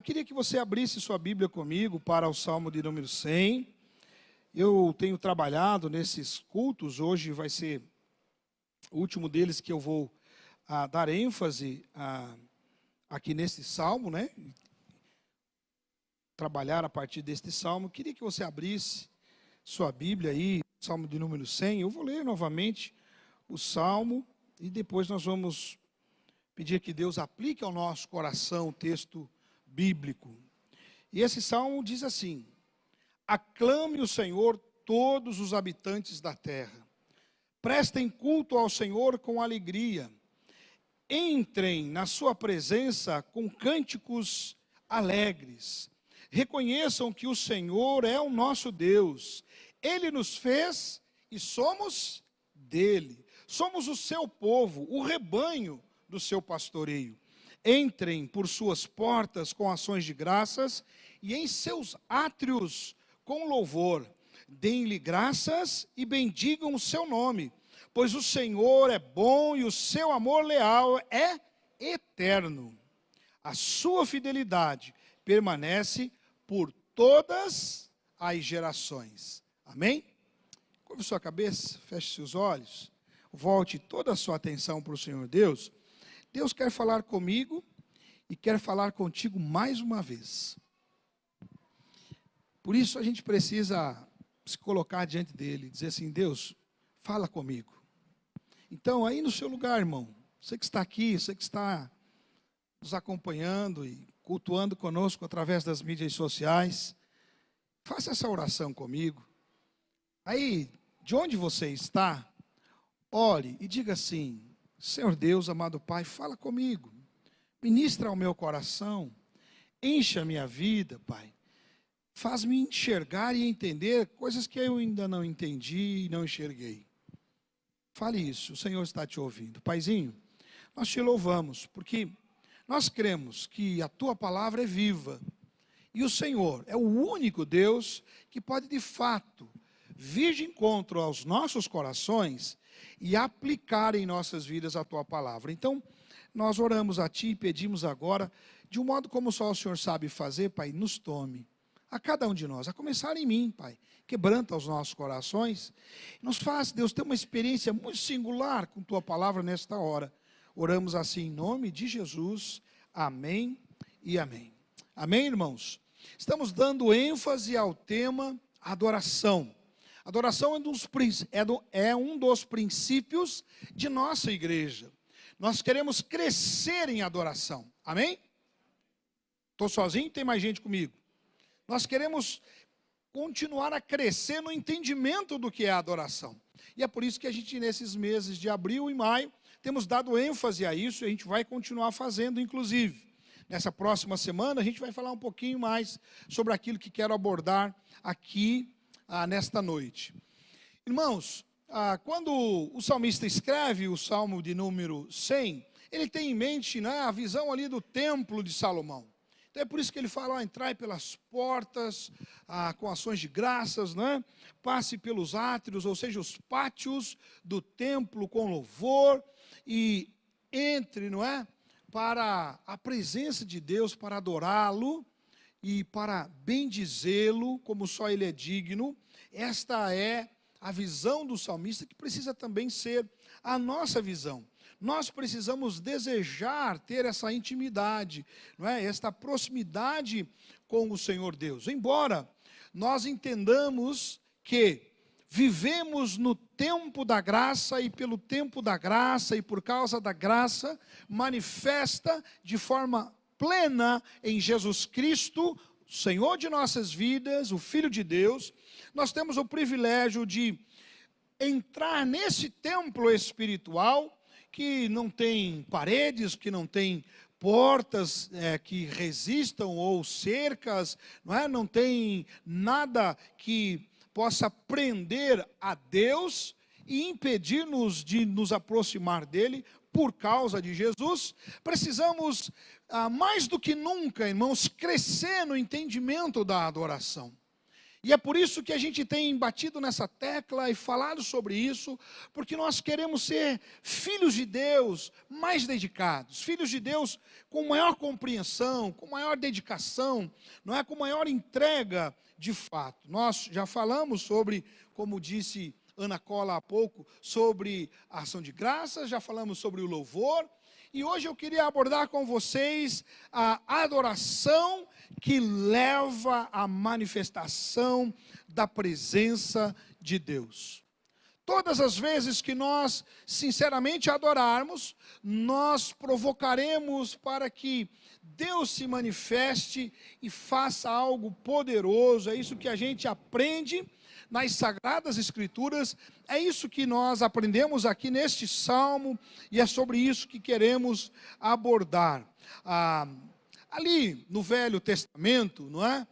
queria que você abrisse sua Bíblia comigo para o Salmo de número 100. Eu tenho trabalhado nesses cultos, hoje vai ser o último deles que eu vou dar ênfase aqui nesse Salmo, né? Trabalhar a partir deste Salmo. Queria que você abrisse sua Bíblia aí, Salmo de número 100. Eu vou ler novamente o Salmo e depois nós vamos pedir que Deus aplique ao nosso coração o texto bíblico. E esse Salmo diz assim: aclame o Senhor todos os habitantes da terra. Prestem culto ao Senhor com alegria. Entrem na sua presença com cânticos alegres. Reconheçam que o Senhor é o nosso Deus. Ele nos fez e somos dele. Somos o seu povo, o rebanho do seu pastoreio. Entrem por suas portas com ações de graças e em seus átrios com louvor. Deem-lhe graças e bendigam o seu nome, pois o Senhor é bom e o seu amor leal é eterno. A sua fidelidade permanece por todas as gerações. Amém? Curve sua cabeça, feche seus olhos, volte toda a sua atenção para o Senhor Deus. Deus quer falar comigo e quer falar contigo mais uma vez. Por isso a gente precisa se colocar diante dele, dizer assim: Deus, fala comigo. Então, aí no seu lugar, irmão, você que está aqui, você que está nos acompanhando e cultuando conosco através das mídias sociais, faça essa oração comigo. Aí, de onde você está, ore e diga assim: Senhor Deus, amado Pai, fala comigo, ministra ao meu coração, encha a minha vida, Pai, faz-me enxergar e entender coisas que eu ainda não entendi e não enxerguei. Fale isso, o Senhor está te ouvindo. Paizinho, nós te louvamos, porque nós cremos que a tua palavra é viva, e o Senhor é o único Deus que pode de fato vir de encontro aos nossos corações e aplicar em nossas vidas a tua palavra. Então, nós oramos a ti e pedimos agora, de um modo como só o Senhor sabe fazer, Pai, nos tome, a cada um de nós, a começar em mim, Pai, quebranta os nossos corações, nos faz, Deus, ter uma experiência muito singular com tua palavra nesta hora. Oramos assim em nome de Jesus, amém e amém. Amém, irmãos? Estamos dando ênfase ao tema adoração. Adoração é um dos princípios de nossa igreja. Nós queremos crescer em adoração. Amém? Estou sozinho? Tem mais gente comigo? Nós queremos continuar a crescer no entendimento do que é adoração. E é por isso que a gente, nesses meses de abril e maio, temos dado ênfase a isso e a gente vai continuar fazendo, inclusive. Nessa próxima semana, a gente vai falar um pouquinho mais sobre aquilo que quero abordar aqui nesta noite. Irmãos, quando o salmista escreve o Salmo de número 100, ele tem em mente, né, a visão ali do templo de Salomão. Então é por isso que ele fala: entrai pelas portas com ações de graças, né? Passe pelos átrios, ou seja, os pátios do templo com louvor, e entre, não é, para a presença de Deus, para adorá-lo e para bendizê-lo, como só ele é digno. Esta é a visão do salmista, que precisa também ser a nossa visão. Nós precisamos desejar ter essa intimidade, não é? Esta proximidade com o Senhor Deus. Embora nós entendamos que vivemos no tempo da graça, e pelo tempo da graça e por causa da graça manifesta de forma plena em Jesus Cristo, Senhor de nossas vidas, o Filho de Deus, nós temos o privilégio de entrar nesse templo espiritual que não tem paredes, que não tem portas que resistam, ou cercas, não tem nada que possa prender a Deus e impedir-nos de nos aproximar dele. Por causa de Jesus, precisamos mais do que nunca, irmãos, crescer no entendimento da adoração. E é por isso que a gente tem batido nessa tecla e falado sobre isso, porque nós queremos ser filhos de Deus mais dedicados, filhos de Deus com maior compreensão, com maior dedicação, não é, com maior entrega de fato. Nós já falamos sobre, como disse Ana Cola há pouco, sobre a ação de graças, já falamos sobre o louvor, e hoje eu queria abordar com vocês a adoração que leva à manifestação da presença de Deus. Todas as vezes que nós sinceramente adorarmos, nós provocaremos para que Deus se manifeste e faça algo poderoso. É isso que a gente aprende nas Sagradas Escrituras, é isso que nós aprendemos aqui neste Salmo, e é sobre isso que queremos abordar. Ali no Velho Testamento, não é?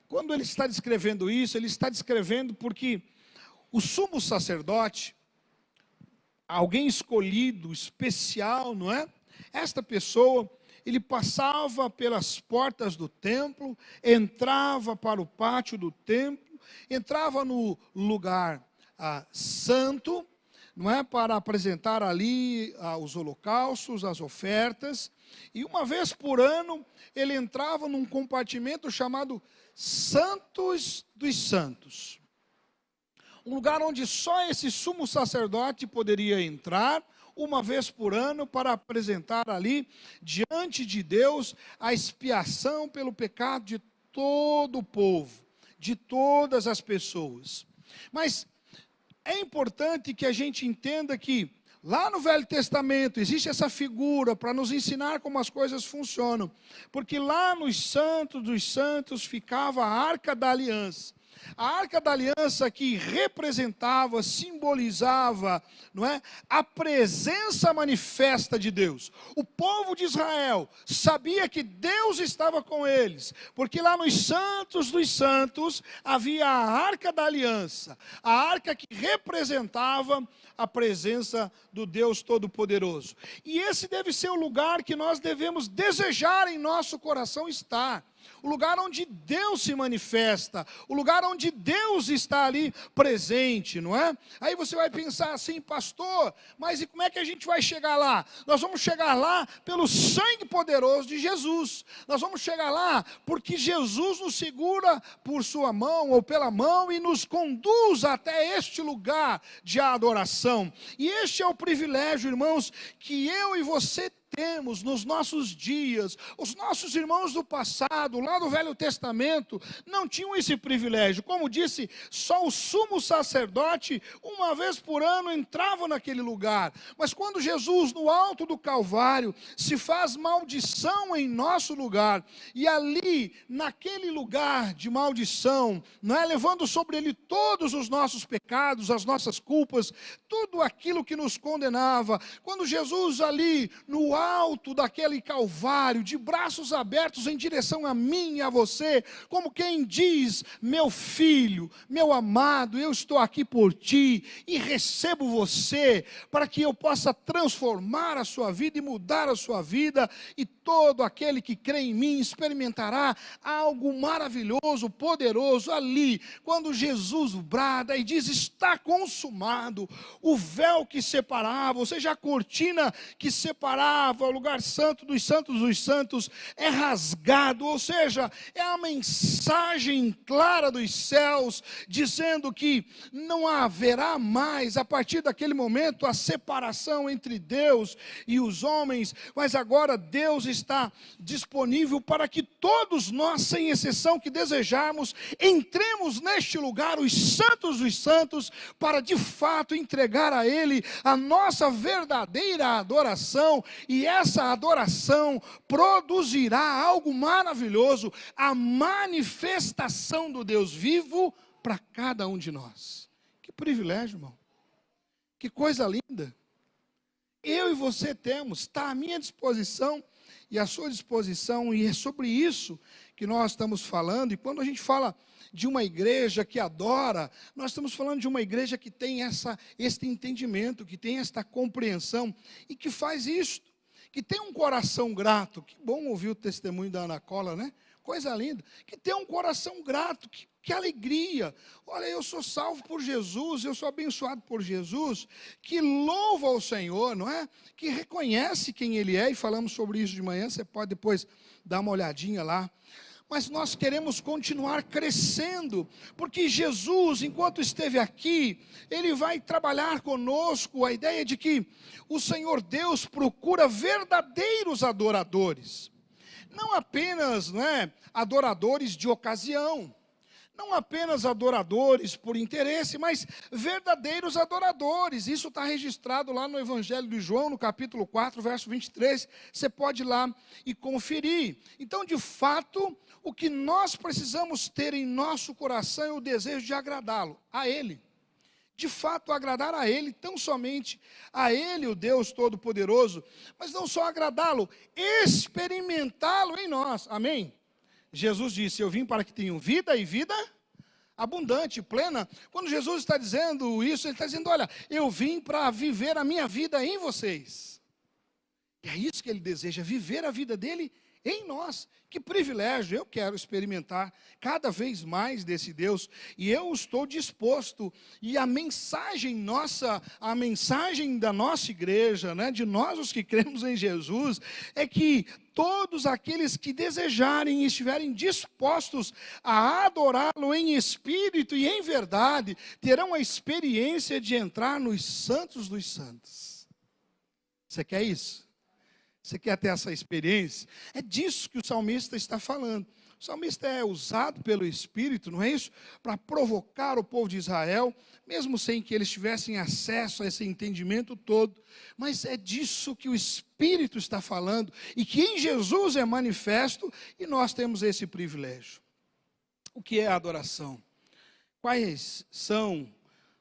Quando ele está descrevendo isso, ele está descrevendo porque o sumo sacerdote, alguém escolhido, especial, não é? Esta pessoa, ele passava pelas portas do templo, entrava para o pátio do templo, entrava no lugar santo, não é, para apresentar ali os holocaustos, as ofertas, e uma vez por ano ele entrava num compartimento chamado Santos dos Santos, um lugar onde só esse sumo sacerdote poderia entrar uma vez por ano para apresentar ali diante de Deus a expiação pelo pecado de todo o povo, de todas as pessoas. Mas é importante que a gente entenda que lá no Velho Testamento existe essa figura para nos ensinar como as coisas funcionam, porque lá nos Santos dos Santos ficava a Arca da Aliança. A Arca da Aliança que representava, simbolizava, não é, a presença manifesta de Deus. O povo de Israel sabia que Deus estava com eles, porque lá nos Santos dos Santos havia a Arca da Aliança, a arca que representava a presença do Deus Todo-Poderoso. E esse deve ser o lugar que nós devemos desejar em nosso coração estar. O lugar onde Deus se manifesta, o lugar onde Deus está ali presente, não é? Aí você vai pensar assim, pastor, mas e como é que a gente vai chegar lá? Nós vamos chegar lá pelo sangue poderoso de Jesus. Nós vamos chegar lá porque Jesus nos segura por sua mão ou pela mão e nos conduz até este lugar de adoração. E este é o privilégio, irmãos, que eu e você temos nos nossos dias. Os nossos irmãos do passado, lá do Velho Testamento, não tinham esse privilégio. Como disse, só o sumo sacerdote, uma vez por ano, entrava naquele lugar. Mas quando Jesus, no alto do Calvário, se faz maldição em nosso lugar, e ali, naquele lugar de maldição, não é, levando sobre ele todos os nossos pecados, as nossas culpas, tudo aquilo que nos condenava, quando Jesus ali, no alto daquele Calvário, de braços abertos em direção a mim e a você, como quem diz, meu filho, meu amado, eu estou aqui por ti, e recebo você, para que eu possa transformar a sua vida e mudar a sua vida, e todo aquele que crê em mim experimentará algo maravilhoso, poderoso, ali, quando Jesus brada e diz, está consumado, o véu que separava, ou seja, a cortina que separava o lugar santo dos santos é rasgado, ou seja, é a mensagem clara dos céus, dizendo que não haverá mais, a partir daquele momento, a separação entre Deus e os homens, mas agora Deus está disponível para que todos nós, sem exceção, que desejarmos, entremos neste lugar, os santos dos santos, para de fato entregar a Ele a nossa verdadeira adoração, e essa adoração produzirá algo maravilhoso, a manifestação do Deus vivo para cada um de nós. Que privilégio, irmão. Que coisa linda. Eu e você temos, está à minha disposição e à sua disposição, e é sobre isso que nós estamos falando. E quando a gente fala de uma igreja que adora, nós estamos falando de uma igreja que tem este entendimento, que tem esta compreensão, e que faz isto, que tem um coração grato. Que bom ouvir o testemunho da Ana Cola, né? coisa linda. Que tenha um coração grato, que alegria. Olha, eu sou salvo por Jesus, eu sou abençoado por Jesus, que louva ao Senhor, não é? Que reconhece quem Ele é, e falamos sobre isso de manhã, você pode depois dar uma olhadinha lá. Mas nós queremos continuar crescendo, porque Jesus, enquanto esteve aqui, Ele vai trabalhar conosco a ideia de que o Senhor Deus procura verdadeiros adoradores. Não apenas, não é, adoradores de ocasião, não apenas adoradores por interesse, mas verdadeiros adoradores. Isso está registrado lá no Evangelho de João, no capítulo 4, verso 23. Você pode ir lá e conferir. Então, de fato, o que nós precisamos ter em nosso coração é o desejo de agradá-lo, a Ele. De fato, agradar a Ele, tão somente a Ele, o Deus Todo-Poderoso, mas não só agradá-lo, experimentá-lo em nós. Amém? Jesus disse, eu vim para que tenham vida e vida abundante, plena. Quando Jesus está dizendo isso, Ele está dizendo, olha, eu vim para viver a minha vida em vocês. E é isso que Ele deseja, viver a vida dEle em nós. Que privilégio, eu quero experimentar cada vez mais desse Deus, e eu estou disposto, e a mensagem nossa, a mensagem da nossa igreja, né, de nós os que cremos em Jesus, é que todos aqueles que desejarem e estiverem dispostos a adorá-lo em espírito e em verdade, terão a experiência de entrar nos santos dos santos. Você quer isso? Você quer ter essa experiência? É disso que o salmista está falando. O salmista é usado pelo Espírito, não é isso? Para provocar o povo de Israel, mesmo sem que eles tivessem acesso a esse entendimento todo. Mas é disso que o Espírito está falando, e que em Jesus é manifesto, e nós temos esse privilégio. O que é a adoração? Quais são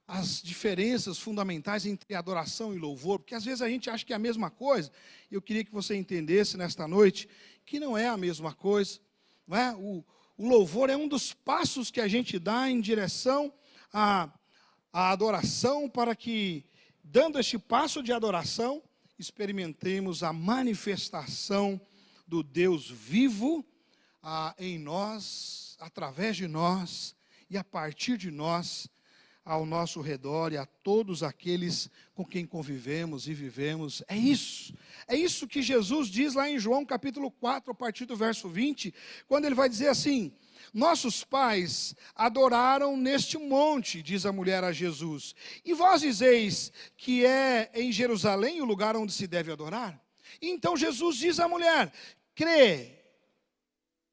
as diferenças fundamentais entre adoração e louvor? Porque às vezes a gente acha que é a mesma coisa. Eu queria que você entendesse nesta noite que não é a mesma coisa, não é? O louvor é um dos passos que a gente dá em direção à adoração, para que, dando este passo de adoração, experimentemos a manifestação do Deus vivo em nós, através de nós e a partir de nós, ao nosso redor e a todos aqueles com quem convivemos e vivemos. É isso que Jesus diz lá em João capítulo 4, a partir do verso 20, quando Ele vai dizer assim, nossos pais adoraram neste monte, diz a mulher a Jesus, e vós dizeis que é em Jerusalém o lugar onde se deve adorar? Então Jesus diz à mulher, crê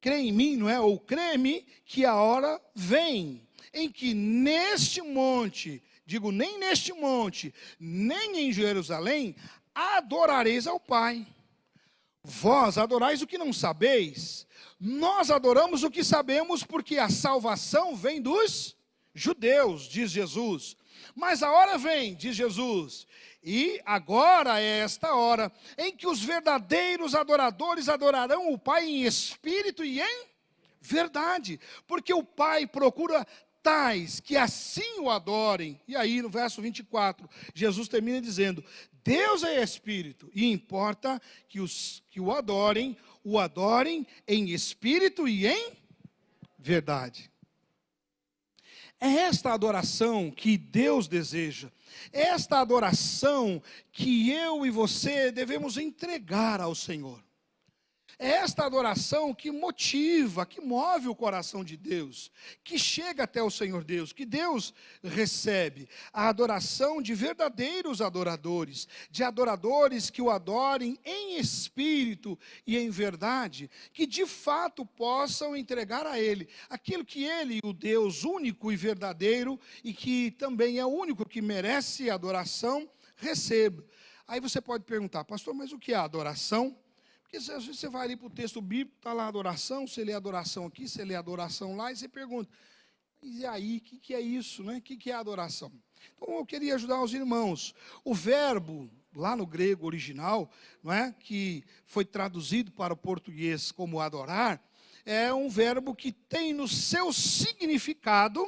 em mim, não é? Ou crê-me que a hora vem, em que neste monte, digo, nem neste monte, nem em Jerusalém, adorareis ao Pai. Vós adorais o que não sabeis, nós adoramos o que sabemos, porque a salvação vem dos judeus, diz Jesus. Mas a hora vem, diz Jesus, e agora é esta hora, em que os verdadeiros adoradores adorarão o Pai em espírito e em verdade, porque o Pai procura tais que assim o adorem. E aí no verso 24, Jesus termina dizendo, Deus é espírito, e importa que os que o adorem em espírito e em verdade. É esta adoração que Deus deseja, é esta adoração que eu e você devemos entregar ao Senhor. É esta adoração que motiva, que move o coração de Deus, que chega até o Senhor Deus, que Deus recebe. A adoração de verdadeiros adoradores, de adoradores que o adorem em espírito e em verdade, que de fato possam entregar a Ele aquilo que Ele, o Deus único e verdadeiro, e que também é o único que merece adoração, receba. Aí você pode perguntar, pastor, mas o que é adoração? Porque às vezes você vai ali para o texto bíblico, está lá adoração, você lê adoração aqui, você lê adoração lá, e você pergunta, e aí, o que é isso, né? O que é adoração? Então eu queria ajudar os irmãos. O verbo, lá no grego original, não é? Que foi traduzido para o português como adorar, é um verbo que tem no seu significado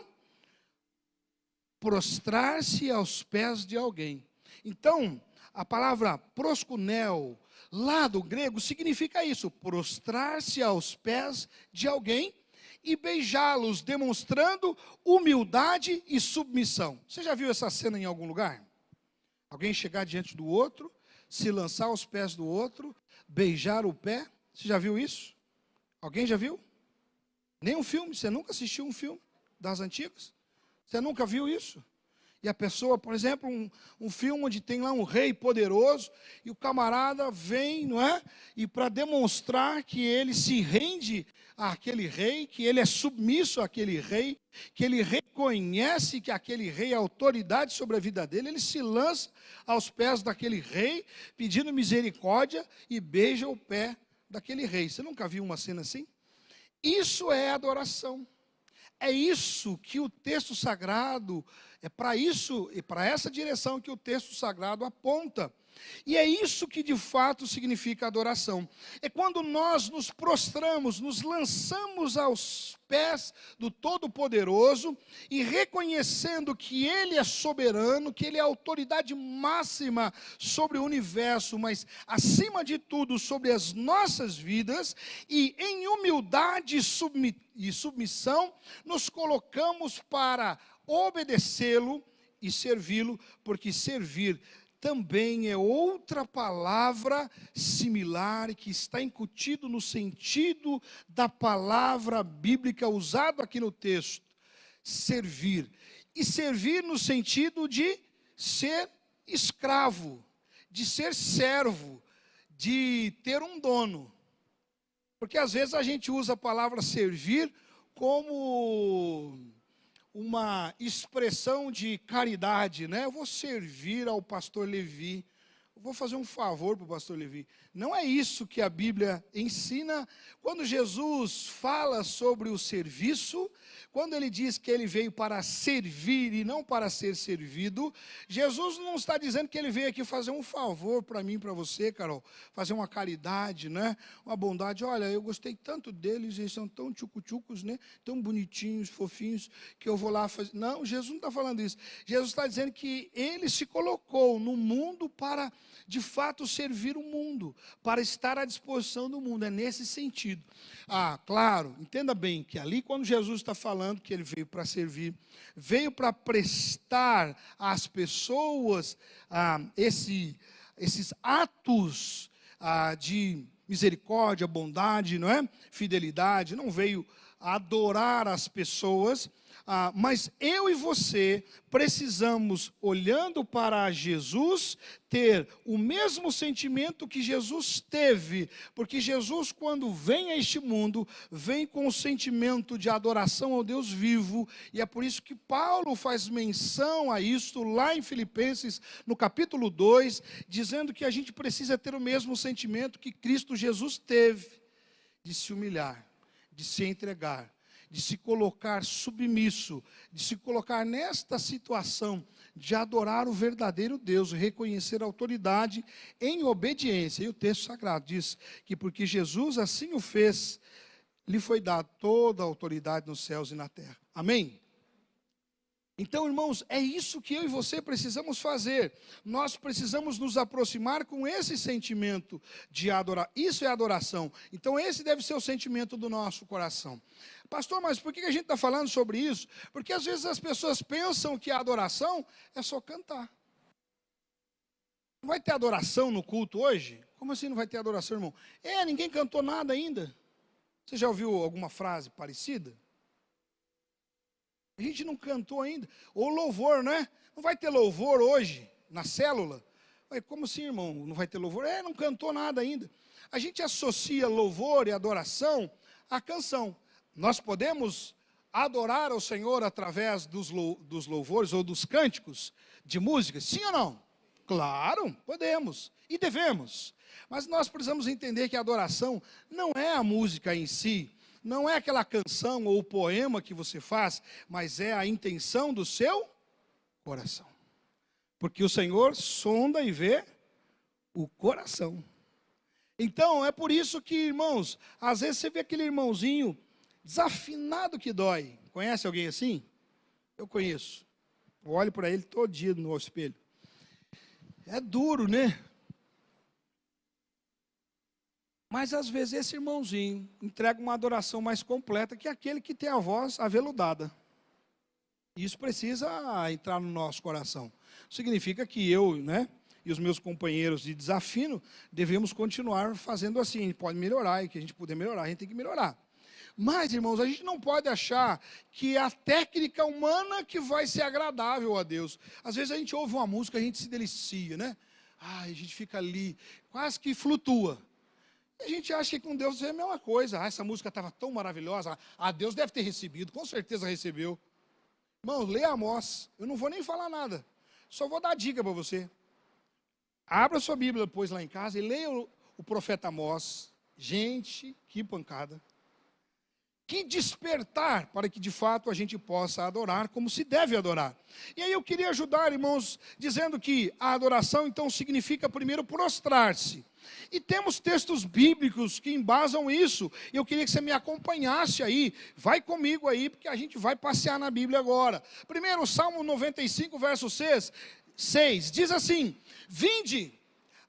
prostrar-se aos pés de alguém. Então, a palavra proskuneo, lá do grego significa isso, prostrar-se aos pés de alguém e beijá-los, demonstrando humildade e submissão. Você já viu essa cena em algum lugar? Alguém chegar diante do outro, se lançar aos pés do outro, beijar o pé? Você já viu isso? Alguém já viu? Nem um filme? Você nunca assistiu um filme das antigas? Você nunca viu isso? E a pessoa, por exemplo, um filme onde tem lá um rei poderoso, e o camarada vem, não é? E para demonstrar que ele se rende àquele rei, que ele é submisso àquele rei, que ele reconhece que aquele rei é autoridade sobre a vida dele, ele se lança aos pés daquele rei, pedindo misericórdia, e beija o pé daquele rei. Você nunca viu uma cena assim? Isso é adoração. É isso que o texto sagrado, é para isso e para essa direção que o texto sagrado aponta. E é isso que de fato significa adoração. É quando nós nos prostramos, nos lançamos aos pés do Todo-Poderoso e reconhecendo que Ele é soberano, que Ele é a autoridade máxima sobre o universo, mas acima de tudo sobre as nossas vidas, e em humildade e submissão nos colocamos para obedecê-lo e servi-lo, porque servir também é outra palavra similar que está incutido no sentido da palavra bíblica usada aqui no texto, servir. E servir no sentido de ser escravo, de ser servo, de ter um dono. Porque às vezes a gente usa a palavra servir como uma expressão de caridade, né? Eu vou servir ao pastor Levi, eu vou fazer um favor para o pastor Levi. Não é isso que a Bíblia ensina. Quando Jesus fala sobre o serviço, quando ele diz que ele veio para servir e não para ser servido, Jesus não está dizendo que ele veio aqui fazer um favor para mim, para você, Carol, fazer uma caridade, né? Uma bondade. Olha, eu gostei tanto deles, eles são tão tchucu-tchucos, né? Tão bonitinhos, fofinhos, que eu vou lá fazer. Não, Jesus não está falando isso. Jesus está dizendo que ele se colocou no mundo para, de fato, servir o mundo, para estar à disposição do mundo. É nesse sentido. Ah, claro, entenda bem que ali quando Jesus está falando que ele veio para servir, veio para prestar às pessoas esses atos de misericórdia, bondade, não é? Fidelidade, não veio adorar as pessoas, mas eu e você precisamos, olhando para Jesus, ter o mesmo sentimento que Jesus teve, porque Jesus, quando vem a este mundo, vem com o sentimento de adoração ao Deus vivo, e é por isso que Paulo faz menção a isto lá em Filipenses, no capítulo 2, dizendo que a gente precisa ter o mesmo sentimento que Cristo Jesus teve, de se humilhar, de se entregar, de se colocar submisso, de se colocar nesta situação de adorar o verdadeiro Deus, reconhecer a autoridade em obediência. E o texto sagrado diz que porque Jesus assim o fez, lhe foi dada toda a autoridade nos céus e na terra. Amém? Então, irmãos, é isso que eu e você precisamos fazer. Nós precisamos nos aproximar com esse sentimento de adorar. Isso é adoração. Então, esse deve ser o sentimento do nosso coração. Pastor, mas por que a gente está falando sobre isso? Porque às vezes as pessoas pensam que a adoração é só cantar. Não vai ter adoração no culto hoje? Como assim não vai ter adoração, irmão? Ninguém cantou nada ainda. Você já ouviu alguma frase parecida? A gente não cantou ainda. Ou louvor, né? Não vai ter louvor hoje, na célula? Como assim, irmão? Não vai ter louvor? Não cantou nada ainda. A gente associa louvor e adoração à canção. Nós podemos adorar ao Senhor através dos louvores ou dos cânticos de música? Sim ou não? Claro, podemos e devemos. Mas nós precisamos entender que a adoração não é a música em si, não é aquela canção ou poema que você faz, mas é a intenção do seu coração. Porque o Senhor sonda e vê o coração. Então, é por isso que, irmãos, às vezes você vê aquele irmãozinho desafinado que dói. Conhece alguém assim? Eu conheço. Eu olho para ele todo dia no espelho. É duro, né? Mas às vezes esse irmãozinho entrega uma adoração mais completa que aquele que tem a voz aveludada. Isso precisa entrar no nosso coração. Significa que eu, e os meus companheiros de desafino, devemos continuar fazendo assim. A gente pode melhorar, e que a gente puder melhorar, a gente tem que melhorar. Mas, irmãos, a gente não pode achar que a técnica humana que vai ser agradável a Deus. Às vezes a gente ouve uma música, a gente se delicia, a gente fica ali, quase que flutua. E a gente acha que com Deus é a mesma coisa. Essa música estava tão maravilhosa, Deus deve ter recebido, com certeza recebeu. Irmãos, leia Amós, eu não vou nem falar nada, só vou dar a dica para você. Abra sua Bíblia depois lá em casa e leia o profeta Amós. Gente, que pancada. Que despertar para que de fato a gente possa adorar como se deve adorar. E aí eu queria ajudar, irmãos, dizendo que a adoração então significa primeiro prostrar-se. E temos textos bíblicos que embasam isso. Eu queria que você me acompanhasse aí. Vai comigo aí, porque a gente vai passear na Bíblia agora. Primeiro, Salmo 95, verso 6, diz assim: Vinde,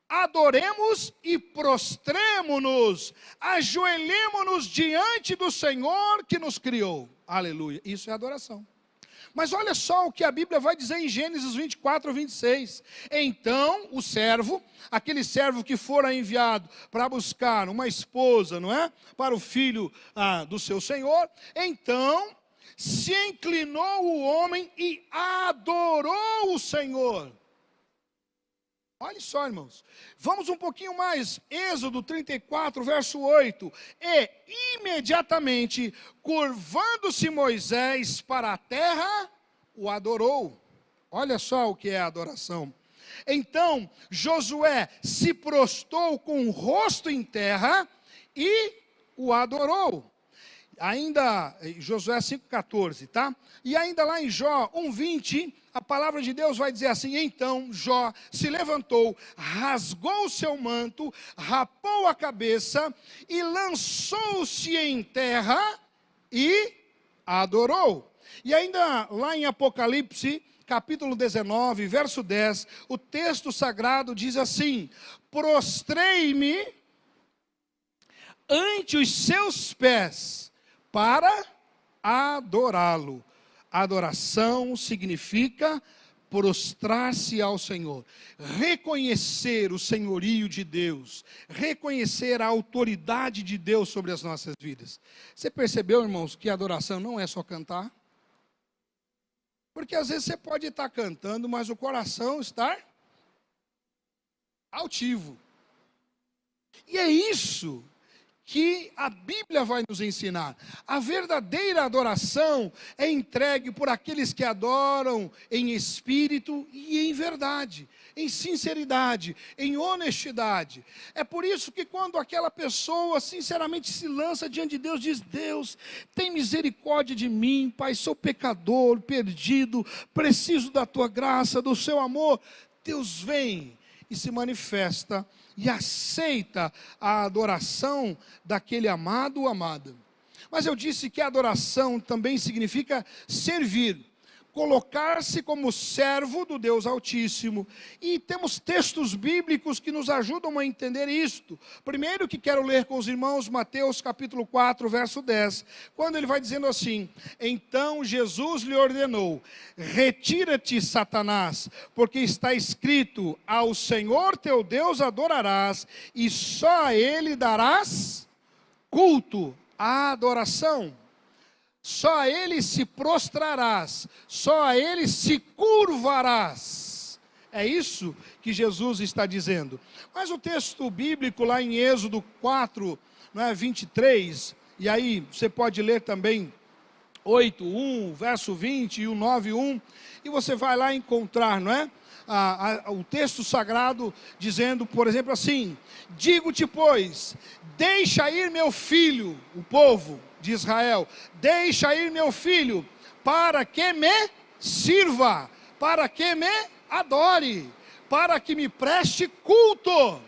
adoremos e prostremo-nos, ajoelhemo-nos diante do Senhor que nos criou. Aleluia, isso é adoração. Mas olha só o que a Bíblia vai dizer em Gênesis 24, 26. Então o servo, aquele servo que fora enviado para buscar uma esposa, para o filho do seu senhor, então se inclinou o homem e adorou o Senhor. Olha só, irmãos, vamos um pouquinho mais, Êxodo 34, verso 8, e imediatamente, curvando-se Moisés para a terra, o adorou. Olha só o que é a adoração. Então, Josué se prostrou com o rosto em terra e o adorou. Ainda, Josué 5,14, tá? E ainda lá em Jó 1,20, a palavra de Deus vai dizer assim: então Jó se levantou, rasgou o seu manto, rapou a cabeça e lançou-se em terra e adorou. E ainda lá em Apocalipse, capítulo 19, verso 10, o texto sagrado diz assim: prostrei-me ante os seus pés para adorá-lo. Adoração significa prostrar-se ao Senhor, reconhecer o senhorio de Deus, reconhecer a autoridade de Deus sobre as nossas vidas. Você percebeu, irmãos, que a adoração não é só cantar? Porque às vezes você pode estar cantando, mas o coração está altivo. E é isso que a Bíblia vai nos ensinar. A verdadeira adoração é entregue por aqueles que adoram em espírito e em verdade, em sinceridade, em honestidade. É por isso que quando aquela pessoa sinceramente se lança diante de Deus, diz: Deus, tem misericórdia de mim, Pai, sou pecador, perdido, preciso da tua graça, do seu amor. Deus vem e se manifesta e aceita a adoração daquele amado ou amada. Mas eu disse que a adoração também significa servir, colocar-se como servo do Deus Altíssimo. E temos textos bíblicos que nos ajudam a entender isto. Primeiro que quero ler com os irmãos, Mateus capítulo 4, verso 10, quando ele vai dizendo assim: então Jesus lhe ordenou: retira-te, Satanás, porque está escrito: ao Senhor teu Deus adorarás, e só a Ele darás culto, a adoração. Só a Ele se prostrarás, só a Ele se curvarás. É isso que Jesus está dizendo. Mas o texto bíblico lá em Êxodo 4, 23, e aí você pode ler também 8:1, verso 20 e o 9:1, e você vai lá encontrar, o texto sagrado dizendo, por exemplo, assim: digo-te, pois, deixa ir meu filho, o povo de Israel, deixa ir meu filho, para que me sirva, para que me adore, para que me preste culto.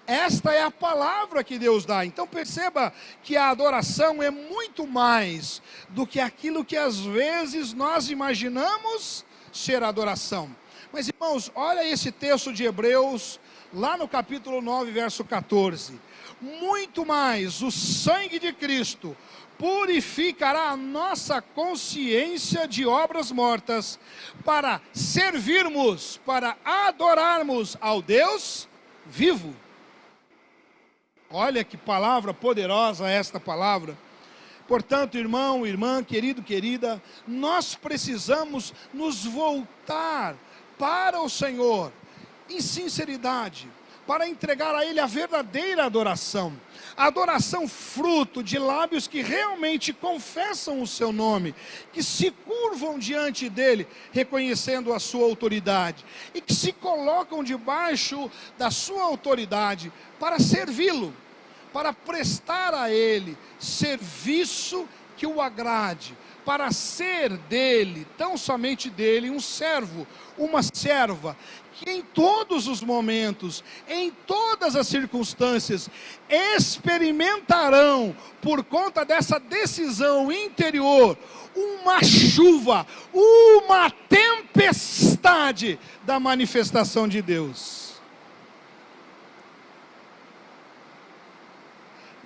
Esta é a palavra que Deus dá. Então perceba que a adoração é muito mais do que aquilo que às vezes nós imaginamos ser adoração. Mas irmãos, olha esse texto de Hebreus, lá no capítulo 9, verso 14. muito mais o sangue de Cristo purificará a nossa consciência de obras mortas, para servirmos, para adorarmos ao Deus vivo. Olha que palavra poderosa esta palavra. Portanto, irmão, irmã, querido, querida, nós precisamos nos voltar para o Senhor em sinceridade, para entregar a Ele a verdadeira adoração. A adoração fruto de lábios que realmente confessam o seu nome, que se curvam diante dEle, reconhecendo a sua autoridade, e que se colocam debaixo da sua autoridade, para servi-lo, para prestar a Ele serviço que o agrade, para ser dEle, tão somente dEle, um servo, uma serva, que em todos os momentos, em todas as circunstâncias, experimentarão, por conta dessa decisão interior, uma chuva, uma tempestade da manifestação de Deus.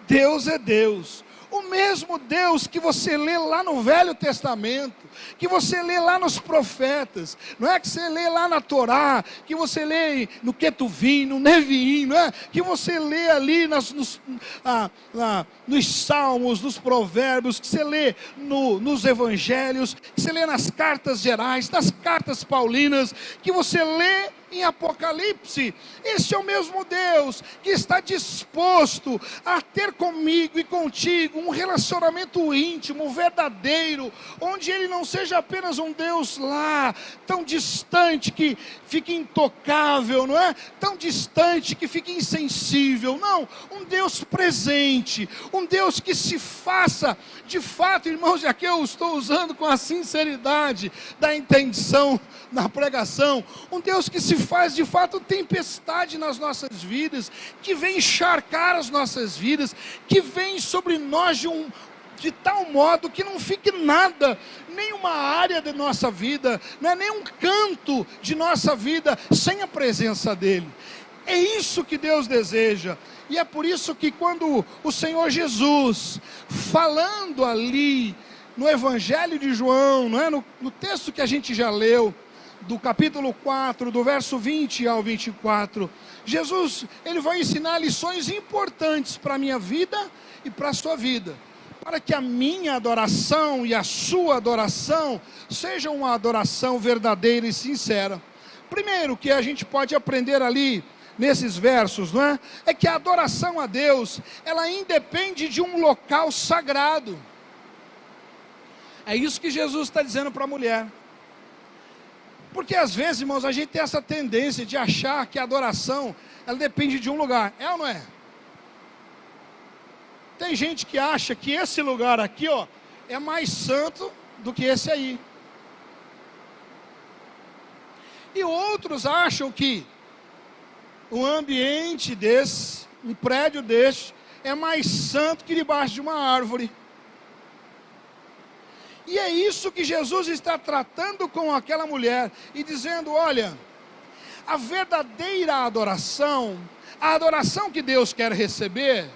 Deus é Deus. O mesmo Deus que você lê lá no Velho Testamento, que você lê lá nos profetas, não é que você lê lá na Torá, que você lê no Ketuvim, no Neviim, não é? Que você lê ali nos Salmos, nos Provérbios, que você lê nos Evangelhos, que você lê nas cartas gerais, nas cartas paulinas, que você lê em Apocalipse. Este é o mesmo Deus que está disposto a ter comigo e contigo um relacionamento íntimo, verdadeiro, onde Ele não seja apenas um Deus lá, tão distante que fica intocável, não é? Tão distante que fica insensível, não, um Deus presente, um Deus que se faça, de fato, irmãos, e aqui eu estou usando com a sinceridade da intenção na pregação, um Deus que se faz de fato tempestade nas nossas vidas, que vem encharcar as nossas vidas, que vem sobre nós de tal modo que não fique nada, nenhuma área de nossa vida, não é nenhum canto de nossa vida sem a presença dEle. É isso que Deus deseja. E é por isso que quando o Senhor Jesus, falando ali no Evangelho de João, não é? no texto que a gente já leu, do capítulo 4, do verso 20 ao 24, Jesus, Ele vai ensinar lições importantes para a minha vida e para a sua vida, para que a minha adoração e a sua adoração sejam uma adoração verdadeira e sincera. Primeiro que a gente pode aprender ali, nesses versos, não é? É que a adoração a Deus, ela independe de um local sagrado. É isso que Jesus está dizendo para a mulher. Porque às vezes, irmãos, a gente tem essa tendência de achar que a adoração, ela depende de um lugar. É ou não é? Tem gente que acha que esse lugar aqui, ó, é mais santo do que esse aí. E outros acham que um ambiente desse, um prédio desse, é mais santo que debaixo de uma árvore. E é isso que Jesus está tratando com aquela mulher e dizendo, olha, a verdadeira adoração, a adoração que Deus quer receber,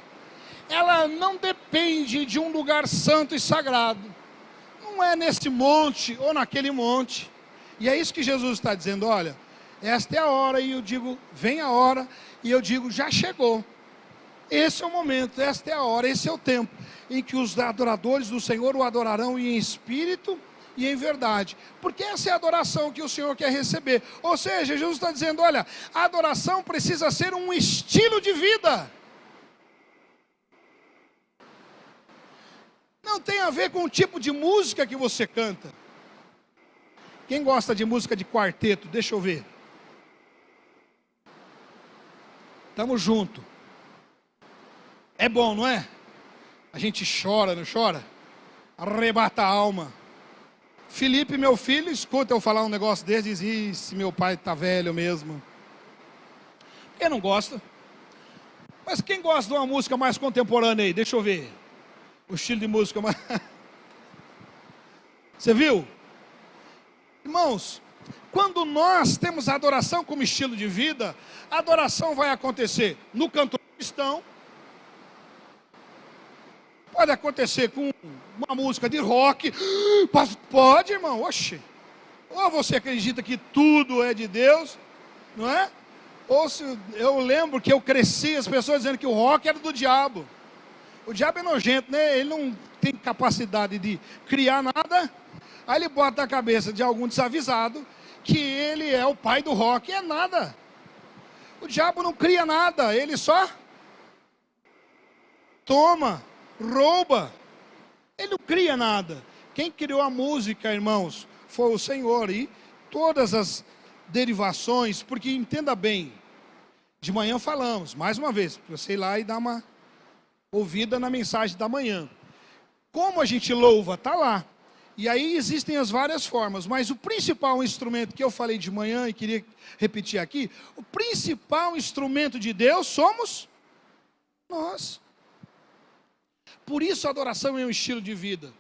ela não depende de um lugar santo e sagrado. Não é nesse monte ou naquele monte. E é isso que Jesus está dizendo, olha, esta é a hora, e eu digo, vem a hora, e eu digo, já chegou. Esse é o momento, esta é a hora, esse é o tempo em que os adoradores do Senhor o adorarão em espírito e em verdade, porque essa é a adoração que o Senhor quer receber. Ou seja, Jesus está dizendo, olha, a adoração precisa ser um estilo de vida, não tem a ver com o tipo de música que você canta. Quem gosta de música de quarteto, deixa eu ver, estamos juntos. É bom, não é? A gente chora, não chora? Arrebata a alma. Felipe, meu filho, escuta eu falar um negócio desse e diz, esse meu pai está velho mesmo. Quem não gosta? Mas quem gosta de uma música mais contemporânea aí? Deixa eu ver. O estilo de música mais... Você viu? Irmãos, quando nós temos a adoração como estilo de vida, a adoração vai acontecer no cantor cristão, Pode acontecer com uma música de rock. Pode, irmão, oxe. Ou você acredita que tudo é de Deus, não é? Ou se eu lembro que eu cresci as pessoas dizendo que o rock era do diabo. O diabo é nojento, né? Ele não tem capacidade de criar nada. Aí ele bota na cabeça de algum desavisado que ele é o pai do rock. É nada. O diabo não cria nada, ele só toma, rouba. Ele não cria nada. Quem criou a música, irmãos, foi o Senhor. E todas as derivações, porque entenda bem, de manhã falamos, mais uma vez, para você ir lá e dar uma ouvida na mensagem da manhã. Como a gente louva, está lá. E aí existem as várias formas, mas o principal instrumento que eu falei de manhã e queria repetir aqui, o principal instrumento de Deus somos nós. Por isso a adoração é um estilo de vida.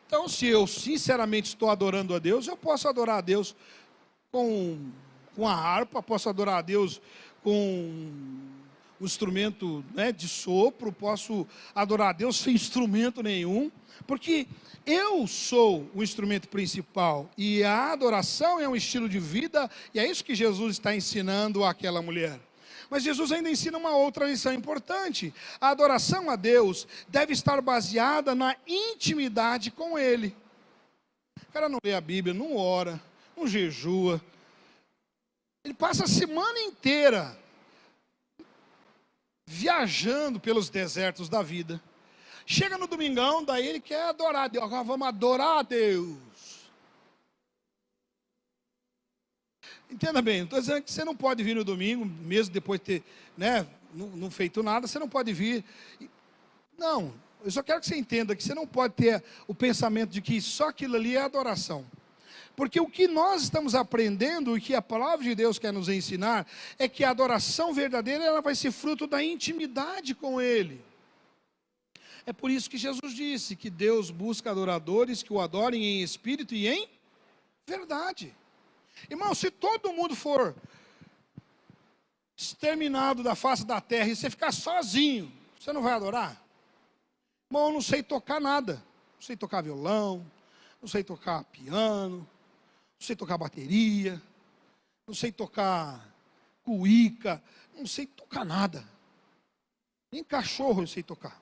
Então, se eu sinceramente estou adorando a Deus, eu posso adorar a Deus com a harpa, posso adorar a Deus com um instrumento, né, de sopro, posso adorar a Deus sem instrumento nenhum, porque eu sou o instrumento principal e a adoração é um estilo de vida, e é isso que Jesus está ensinando àquela mulher. Mas Jesus ainda ensina uma outra lição importante. A adoração a Deus deve estar baseada na intimidade com Ele. O cara não lê a Bíblia, não ora, não jejua. Ele passa a semana inteira viajando pelos desertos da vida. Chega no domingão, daí ele quer adorar a Deus. Agora vamos adorar a Deus. Entenda bem, não estou dizendo que você não pode vir no domingo, mesmo depois de ter, né, não feito nada, você não pode vir. Não, eu só quero que você entenda que você não pode ter o pensamento de que só aquilo ali é adoração. Porque o que nós estamos aprendendo e que a palavra de Deus quer nos ensinar é que a adoração verdadeira ela vai ser fruto da intimidade com Ele. É por isso que Jesus disse que Deus busca adoradores que o adorem em espírito e em verdade. Irmão, se todo mundo for exterminado da face da terra e você ficar sozinho, você não vai adorar? Irmão, eu não sei tocar nada. Não sei tocar violão, não sei tocar piano, não sei tocar bateria, não sei tocar cuíca, não sei tocar nada. Nem cachorro eu sei tocar.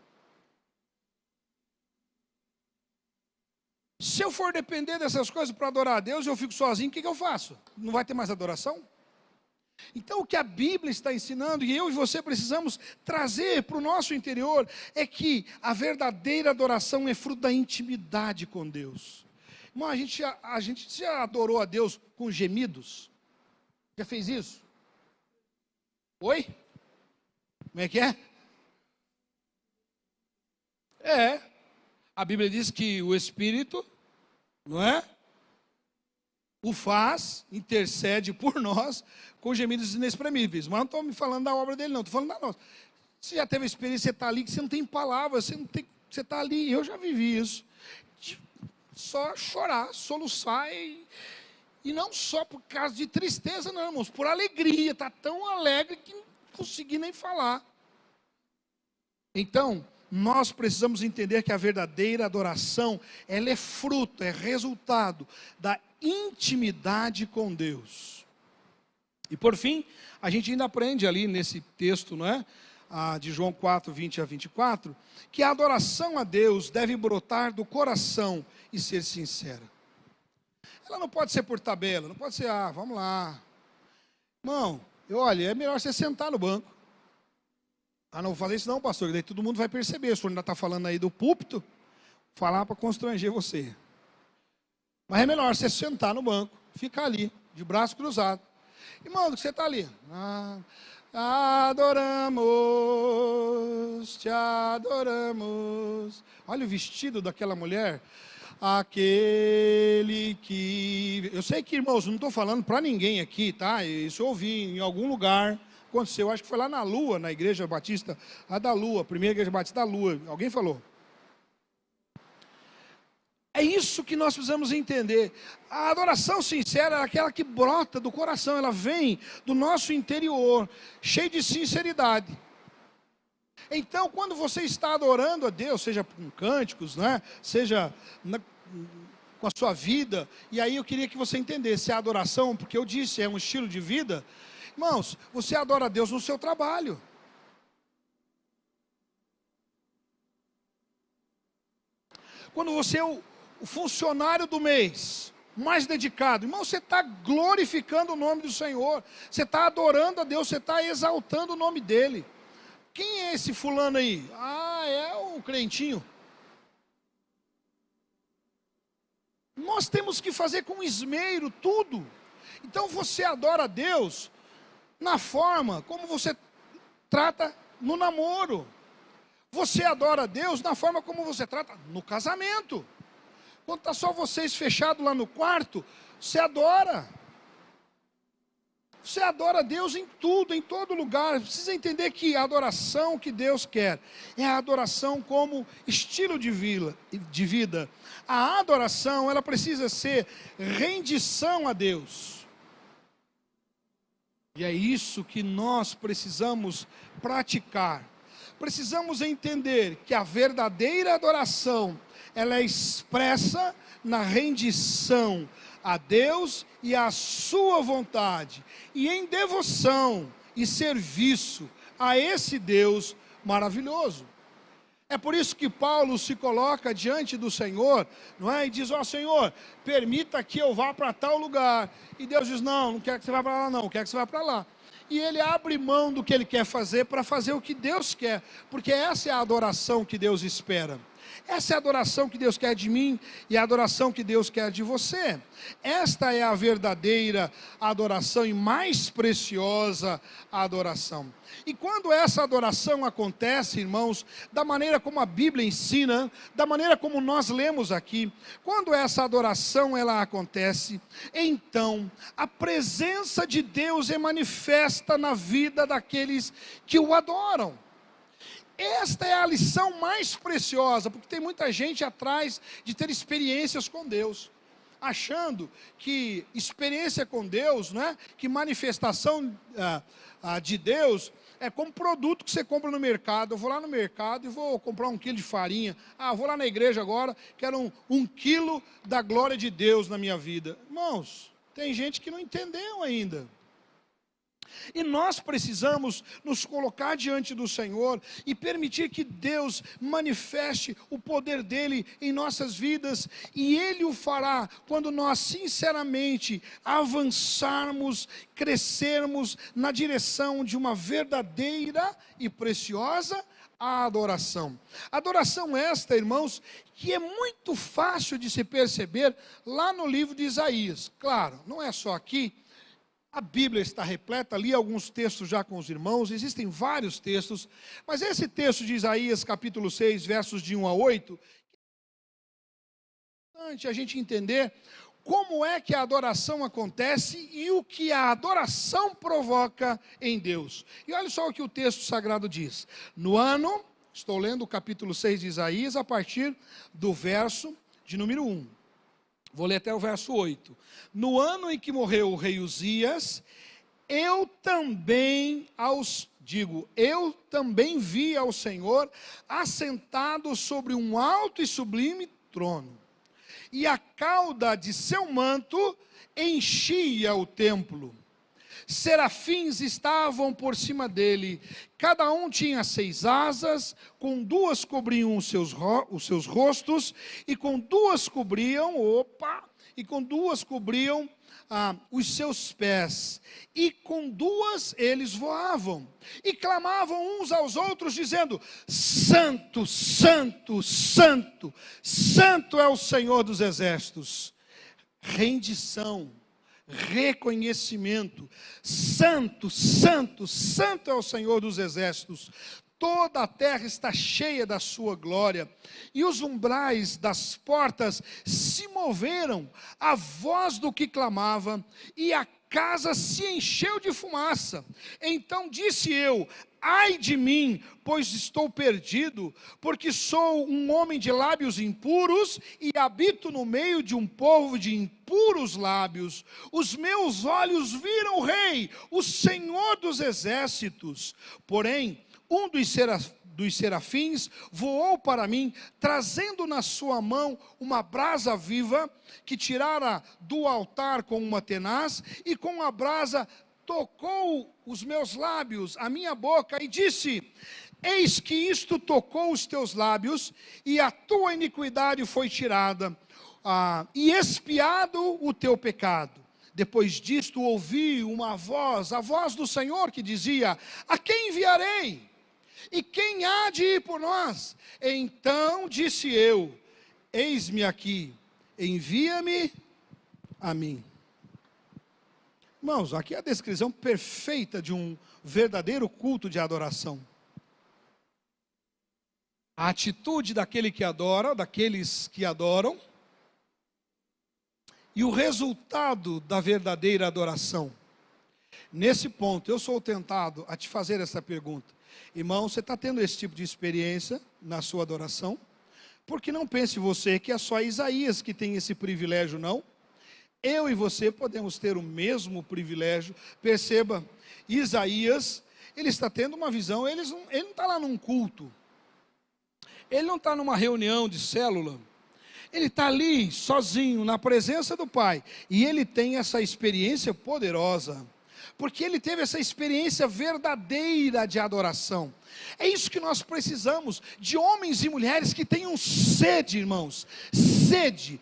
Se eu for depender dessas coisas para adorar a Deus, eu fico sozinho, o que eu faço? Não vai ter mais adoração? Então o que a Bíblia está ensinando, e eu e você precisamos trazer para o nosso interior, é que a verdadeira adoração é fruto da intimidade com Deus. Irmão, a gente já adorou a Deus com gemidos? Já fez isso? Oi? Como é que é? A Bíblia diz que o Espírito, não é? O faz, intercede por nós com gemidos inexprimíveis. Mas não estou me falando da obra dele, não. Estou falando da nossa. Você já teve a experiência, você está ali, que você não tem palavras, você está ali, eu já vivi isso. Só chorar, soluçar, e não só por causa de tristeza, não, irmãos, por alegria. Está tão alegre que não consegui nem falar. Então, nós precisamos entender que a verdadeira adoração, ela é fruto, é resultado da intimidade com Deus. E por fim, a gente ainda aprende ali nesse texto, não é? De João 4, 20 a 24, que a adoração a Deus deve brotar do coração e ser sincera. Ela não pode ser por tabela, não pode ser, vamos lá. Irmão, olha, é melhor você sentar no banco. Não vou fazer isso não, pastor, daí todo mundo vai perceber. O senhor ainda está falando aí do púlpito, falar para constranger você. Mas é melhor você sentar no banco, ficar ali, de braço cruzado. Irmão, que você está ali? Adoramos, te adoramos. Olha o vestido daquela mulher. Aquele que... Eu sei que, irmãos, não estou falando para ninguém aqui, tá? Isso eu ouvi em algum lugar. Aconteceu, acho que foi lá na Lua, na Igreja Batista, a da Lua, a primeira Igreja Batista da Lua. Alguém falou? É isso que nós precisamos entender. A adoração sincera é aquela que brota do coração, ela vem do nosso interior, cheia de sinceridade. Então, quando você está adorando a Deus, seja com cânticos, né? Seja com a sua vida, e aí eu queria que você entendesse a adoração, porque eu disse, é um estilo de vida. Irmãos, você adora a Deus no seu trabalho. Quando você é o funcionário do mês, mais dedicado, irmão, você está glorificando o nome do Senhor, você está adorando a Deus, você está exaltando o nome dEle. Quem é esse fulano aí? Ah, é o crentinho. Nós temos que fazer com esmero tudo. Então você adora a Deus na forma como você trata no namoro. Você adora a Deus na forma como você trata no casamento. Quando está só vocês fechados lá no quarto, você adora. Você adora a Deus em tudo, em todo lugar. Precisa entender que a adoração que Deus quer é a adoração como estilo de vida. A adoração, ela precisa ser rendição a Deus. E é isso que nós precisamos praticar. Precisamos entender que a verdadeira adoração, ela é expressa na rendição a Deus e à sua vontade, e em devoção e serviço a esse Deus maravilhoso. É por isso que Paulo se coloca diante do Senhor, não é? E diz, ó Senhor, permita que eu vá para tal lugar. E Deus diz, não quero que você vá para lá não, quero que você vá para lá. E ele abre mão do que ele quer fazer para fazer o que Deus quer, porque essa é a adoração que Deus espera. Essa é a adoração que Deus quer de mim e a adoração que Deus quer de você. Esta é a verdadeira adoração e mais preciosa adoração. E quando essa adoração acontece, irmãos, da maneira como a Bíblia ensina, da maneira como nós lemos aqui, quando essa adoração ela acontece, então a presença de Deus é manifesta na vida daqueles que o adoram. Esta é a lição mais preciosa, porque tem muita gente atrás de ter experiências com Deus, achando que experiência com Deus, né, que manifestação de Deus é como produto que você compra no mercado. Eu vou lá no mercado e vou comprar 1 quilo de farinha. Vou lá na igreja agora, quero 1 quilo da glória de Deus na minha vida. Irmãos, tem gente que não entendeu ainda. E nós precisamos nos colocar diante do Senhor e permitir que Deus manifeste o poder dEle em nossas vidas. E Ele o fará quando nós sinceramente avançarmos, crescermos na direção de uma verdadeira e preciosa adoração. Adoração esta, irmãos, que é muito fácil de se perceber lá no livro de Isaías. Claro, não é só aqui. A Bíblia está repleta, li alguns textos já com os irmãos, existem vários textos, mas esse texto de Isaías capítulo 6, versos de 1 a 8, é importante a gente entender como é que a adoração acontece e o que a adoração provoca em Deus. E olha só o que o texto sagrado diz. No ano, estou lendo o capítulo 6 de Isaías, a partir do verso de número 1. Vou ler até o verso 8. No ano em que morreu o rei Uzias, eu também vi ao Senhor assentado sobre um alto e sublime trono. E a cauda de seu manto enchia o templo. Serafins estavam por cima dele, cada um tinha 6 asas, com 2 cobriam os seus rostos, e com 2 cobriam, os seus pés, e com 2 eles voavam, e clamavam uns aos outros, dizendo, Santo, Santo, Santo, Santo é o Senhor dos exércitos. Rendição, reconhecimento, Santo, Santo, Santo é o Senhor dos exércitos. Toda a terra está cheia da sua glória, e os umbrais das portas se moveram à voz do que clamava, e a casa se encheu de fumaça. Então disse eu, ai de mim, pois estou perdido, porque sou um homem de lábios impuros, e habito no meio de um povo de impuros lábios. Os meus olhos viram o Rei, o Senhor dos exércitos. Porém, um dos serafins voou para mim, trazendo na sua mão uma brasa viva, que tirara do altar com uma tenaz, e com a brasa tocou os meus lábios, a minha boca, e disse: eis que isto tocou os teus lábios, e a tua iniquidade foi tirada, e expiado o teu pecado. Depois disto ouvi uma voz, a voz do Senhor, que dizia: a quem enviarei? E quem há de ir por nós? Então disse eu: eis-me aqui, envia-me a mim. Irmãos, aqui é a descrição perfeita de um verdadeiro culto de adoração. A atitude daquele que adora, daqueles que adoram, e o resultado da verdadeira adoração. Nesse ponto, eu sou tentado a te fazer essa pergunta. Irmão, você está tendo esse tipo de experiência na sua adoração? Porque não pense você que é só Isaías que tem esse privilégio, não. Eu e você podemos ter o mesmo privilégio. Perceba, Isaías, ele está tendo uma visão, ele não está lá num culto. Ele não está numa reunião de célula. Ele está ali, sozinho, na presença do Pai. E ele tem essa experiência poderosa. Porque ele teve essa experiência verdadeira de adoração. É isso que nós precisamos, de homens e mulheres que tenham sede, irmãos. Sede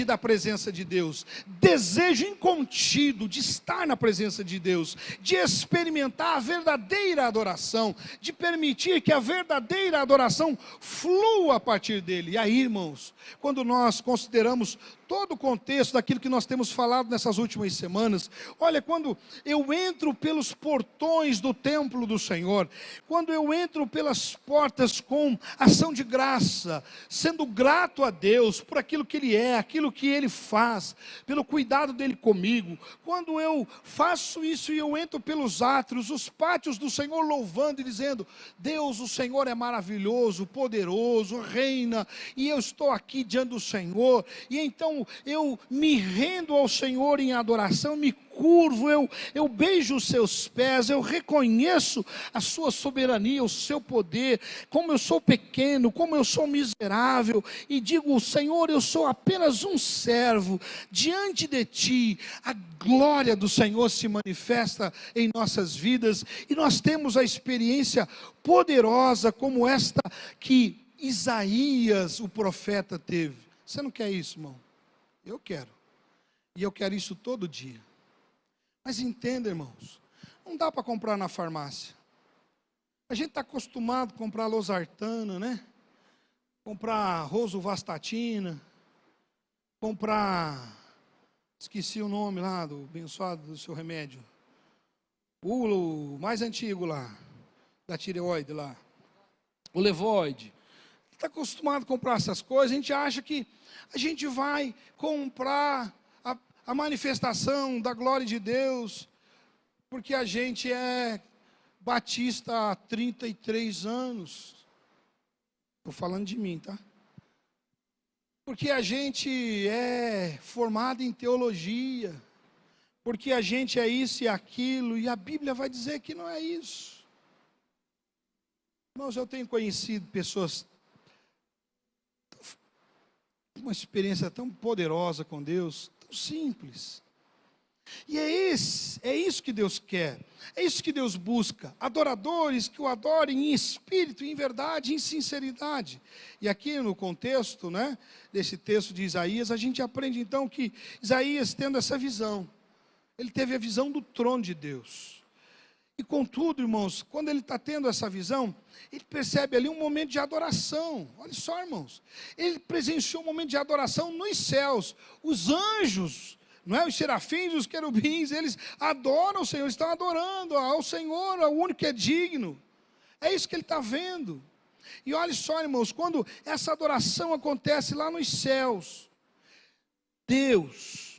da presença de Deus. Desejo incontido de estar na presença de Deus. De experimentar a verdadeira adoração. De permitir que a verdadeira adoração flua a partir dele. E aí, irmãos, quando nós consideramos todo o contexto daquilo que nós temos falado nessas últimas semanas, olha, quando eu entro pelos portões do templo do Senhor, quando eu entro pelas portas com ação de graça, sendo grato a Deus por aquilo que Ele é, aquilo que Ele faz, pelo cuidado dEle comigo, quando eu faço isso e eu entro pelos átrios, os pátios do Senhor, louvando e dizendo: Deus, o Senhor é maravilhoso, poderoso, reina, e eu estou aqui diante do Senhor, e então eu me rendo ao Senhor em adoração, me curvo, eu beijo os seus pés, eu reconheço a sua soberania, o seu poder, como eu sou pequeno, como eu sou miserável, e digo: Senhor, eu sou apenas um servo, diante de ti, a glória do Senhor se manifesta em nossas vidas, e nós temos a experiência poderosa como esta que Isaías, o profeta, teve. Você não quer isso, irmão? Eu quero. E eu quero isso todo dia. Mas entenda, irmãos, não dá para comprar na farmácia. A gente está acostumado a comprar losartana, né? Comprar rosuvastatina, comprar, esqueci o nome lá do abençoado do seu remédio. O mais antigo lá, da tireoide lá. O levoide. Está acostumado a comprar essas coisas, a gente acha que a gente vai comprar a manifestação da glória de Deus, porque a gente é batista há 33 anos. Estou falando de mim, tá? Porque a gente é formado em teologia, porque a gente é isso e aquilo, e a Bíblia vai dizer que não é isso. Irmãos, eu tenho conhecido pessoas, uma experiência tão poderosa com Deus, tão simples. E é isso que Deus quer, é isso que Deus busca, adoradores que o adorem em espírito, em verdade, em sinceridade. E aqui no contexto, né, desse texto de Isaías, a gente aprende então que Isaías, tendo essa visão, ele teve a visão do trono de Deus. E contudo, irmãos, quando ele está tendo essa visão, ele percebe ali um momento de adoração. Olha só, irmãos, ele presenciou um momento de adoração nos céus. Os anjos, não é? Os serafins, os querubins, eles adoram o Senhor, eles estão adorando ao Senhor, ao único que é digno. É isso que ele está vendo. E olha só, irmãos, quando essa adoração acontece lá nos céus, Deus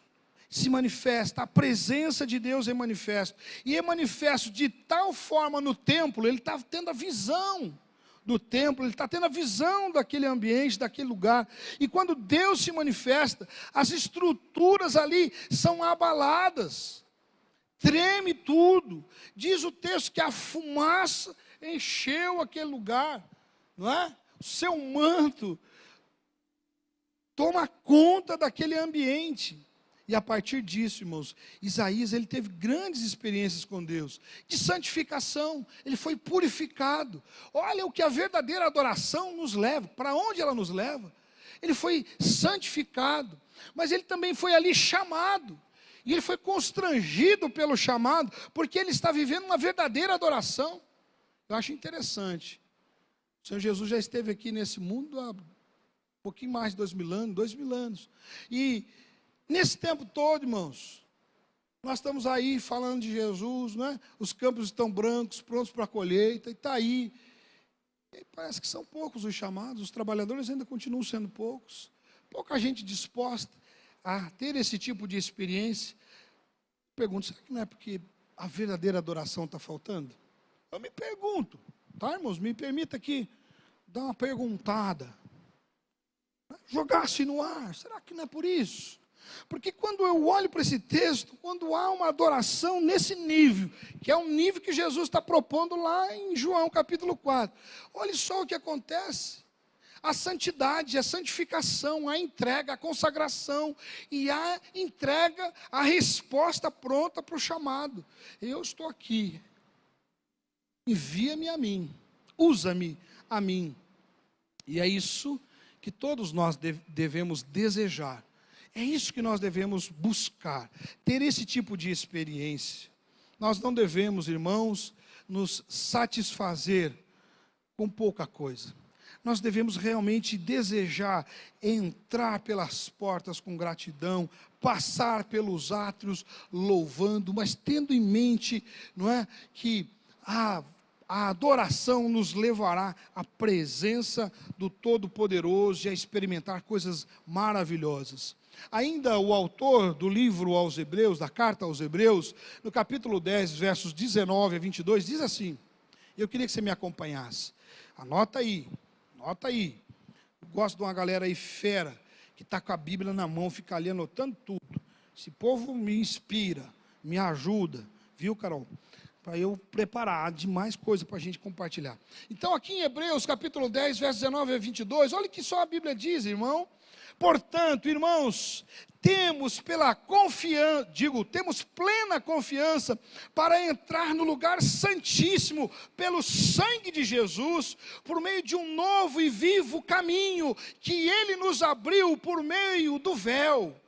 se manifesta, a presença de Deus é manifesto, e é manifesto de tal forma no templo, ele está tendo a visão do templo, ele está tendo a visão daquele ambiente, daquele lugar, e quando Deus se manifesta, as estruturas ali são abaladas, treme tudo, diz o texto que a fumaça encheu aquele lugar, não é? O seu manto toma conta daquele ambiente. E a partir disso, irmãos, Isaías, ele teve grandes experiências com Deus, de santificação, ele foi purificado. Olha o que a verdadeira adoração nos leva, para onde ela nos leva. Ele foi santificado, mas ele também foi ali chamado, e ele foi constrangido pelo chamado, porque ele está vivendo uma verdadeira adoração. Eu acho interessante, o Senhor Jesus já esteve aqui nesse mundo há um pouquinho mais de 2000 anos, e nesse tempo todo, irmãos, nós estamos aí falando de Jesus, não é? Os campos estão brancos, prontos para a colheita, e está aí. E parece que são poucos os chamados, os trabalhadores ainda continuam sendo poucos. Pouca gente disposta a ter esse tipo de experiência. Pergunto, será que não é porque a verdadeira adoração está faltando? Eu me pergunto, tá, irmãos? Me permita aqui dar uma perguntada. Jogar-se no ar, será que não é por isso? Porque quando eu olho para esse texto, quando há uma adoração nesse nível, que é um nível que Jesus está propondo lá em João capítulo 4, olha só o que acontece. A santidade, a santificação, a entrega, a consagração e a entrega, a resposta pronta para o chamado. Eu estou aqui, envia-me a mim, usa-me a mim. E é isso que todos nós devemos desejar. É isso que nós devemos buscar, ter esse tipo de experiência. Nós não devemos, irmãos, nos satisfazer com pouca coisa. Nós devemos realmente desejar entrar pelas portas com gratidão, passar pelos átrios louvando, mas tendo em mente, não é, que a adoração nos levará à presença do Todo-Poderoso e a experimentar coisas maravilhosas. Ainda o autor do livro aos Hebreus, da carta aos Hebreus, no capítulo 10, versos 19 a 22, diz assim, eu queria que você me acompanhasse, anota aí, eu gosto de uma galera aí fera, que está com a Bíblia na mão, fica ali anotando tudo, esse povo me inspira, me ajuda, viu, Carol? Para eu preparar demais coisa para a gente compartilhar. Então aqui em Hebreus capítulo 10, versos 19 a 22, olha o que só a Bíblia diz, irmão. Portanto, irmãos, temos plena confiança para entrar no lugar santíssimo pelo sangue de Jesus, por meio de um novo e vivo caminho que Ele nos abriu por meio do véu.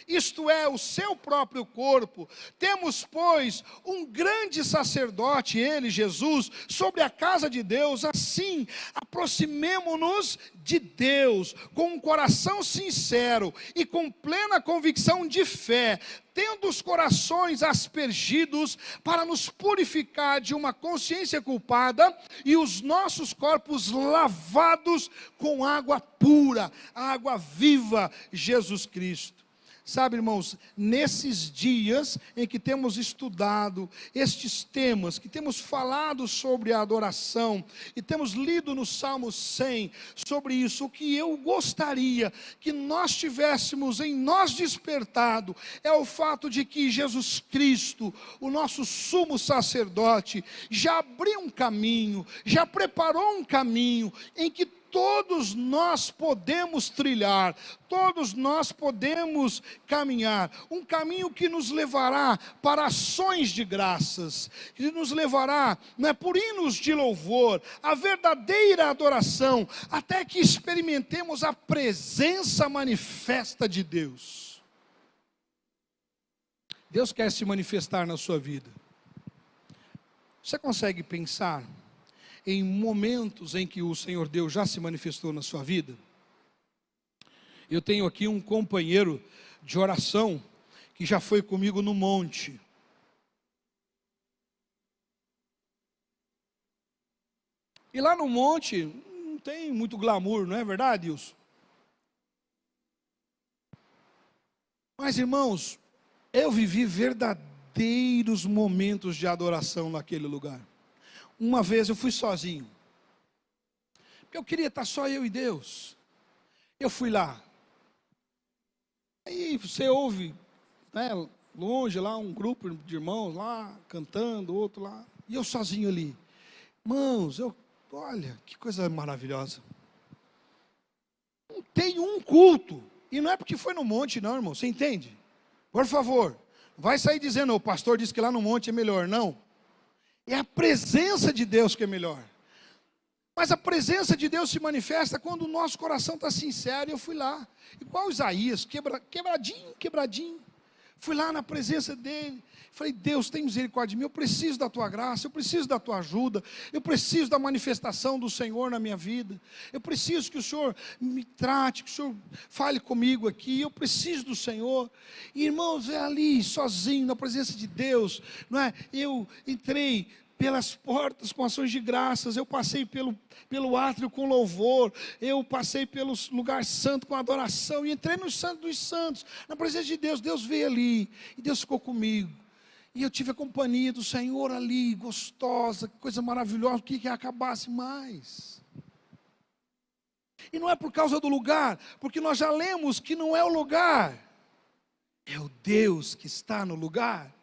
Isto é, o seu próprio corpo. Temos, pois, um grande sacerdote, ele, Jesus, sobre a casa de Deus. Assim, aproximemo-nos de Deus, com um coração sincero e com plena convicção de fé, tendo os corações aspergidos para nos purificar de uma consciência culpada e os nossos corpos lavados com água pura, água viva, Jesus Cristo. Sabe, irmãos, nesses dias em que temos estudado estes temas, que temos falado sobre a adoração, e temos lido no Salmo 100 sobre isso, o que eu gostaria que nós tivéssemos em nós despertado, é o fato de que Jesus Cristo, o nosso sumo sacerdote, já abriu um caminho, já preparou um caminho, em que todos nós podemos trilhar, todos nós podemos caminhar, um caminho que nos levará para ações de graças, que nos levará, não é, por hinos de louvor, a verdadeira adoração, até que experimentemos a presença manifesta de Deus. Deus quer se manifestar na sua vida. Você consegue pensar em momentos em que o Senhor Deus já se manifestou na sua vida? Eu tenho aqui um companheiro de oração que já foi comigo no monte. E lá no monte não tem muito glamour, não é verdade, Wilson? Mas, irmãos, eu vivi verdadeiros momentos de adoração naquele lugar. Uma vez eu fui sozinho, porque eu queria estar só eu e Deus. Eu fui lá, aí você ouve, né, longe lá um grupo de irmãos lá, cantando, outro lá, e eu sozinho ali. Irmãos, olha, que coisa maravilhosa. Não tem um culto, e não é porque foi no monte não, irmão, você entende? Por favor, vai sair dizendo, o pastor disse que lá no monte é melhor, não. É a presença de Deus que é melhor. Mas a presença de Deus se manifesta quando o nosso coração está sincero. Eu fui lá, igual Isaías, quebradinho. Fui lá na presença dele. Falei, Deus, tem misericórdia de mim. Eu preciso da tua graça, eu preciso da tua ajuda. Eu preciso da manifestação do Senhor na minha vida. Eu preciso que o Senhor me trate, que o Senhor fale comigo aqui. Eu preciso do Senhor. E, irmãos, é ali, sozinho, na presença de Deus, não é? Eu entrei pelas portas com ações de graças, eu passei pelo átrio com louvor, eu passei pelo lugar santo com adoração, e entrei no santo dos santos, na presença de Deus. Deus veio ali, e Deus ficou comigo, e eu tive a companhia do Senhor ali, gostosa, coisa maravilhosa, que acabasse mais. E não é por causa do lugar, porque nós já lemos que não é o lugar, é o Deus que está no lugar.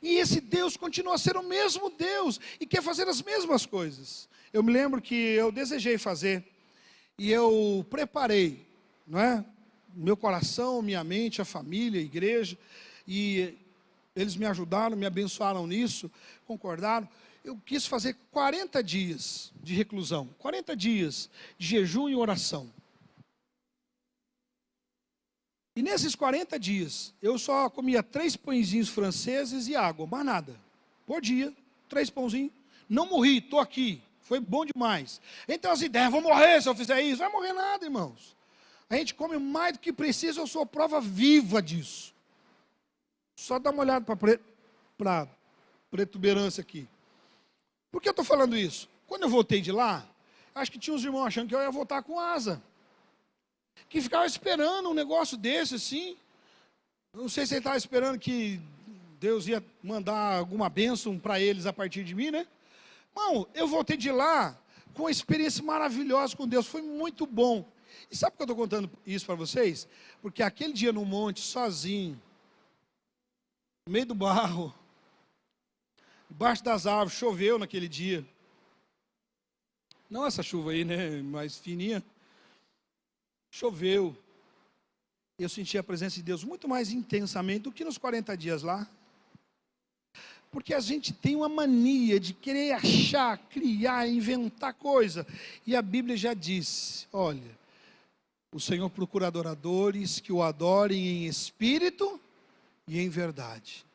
E esse Deus continua a ser o mesmo Deus e quer fazer as mesmas coisas. Eu me lembro que eu desejei fazer e eu preparei, não é? Meu coração, minha mente, a família, a igreja, e eles me ajudaram, me abençoaram nisso, concordaram. Eu quis fazer 40 dias de reclusão, 40 dias de jejum e oração. E nesses 40 dias, eu só comia 3 pãezinhos franceses e água, mais nada. Por dia, 3 pãozinhos. Não morri, estou aqui. Foi bom demais. Então as ideias, vou morrer se eu fizer isso. Vai morrer nada, irmãos. A gente come mais do que precisa, eu sou prova viva disso. Só dá uma olhada para protuberância aqui. Por que eu estou falando isso? Quando eu voltei de lá, acho que tinha uns irmãos achando que eu ia voltar com asa. Que ficava esperando um negócio desse assim. Não sei se ele estava esperando que Deus ia mandar alguma bênção para eles a partir de mim, né? Irmão, eu voltei de lá com uma experiência maravilhosa com Deus, foi muito bom. E sabe por que eu estou contando isso para vocês? Porque aquele dia no monte, sozinho, no meio do barro, debaixo das árvores, choveu naquele dia. Não essa chuva aí, né? Mais fininha. Choveu. Eu senti a presença de Deus muito mais intensamente do que nos 40 dias lá. Porque a gente tem uma mania de querer achar, criar, inventar coisa. E a Bíblia já disse, olha, o Senhor procura adoradores que o adorem em espírito e em verdade.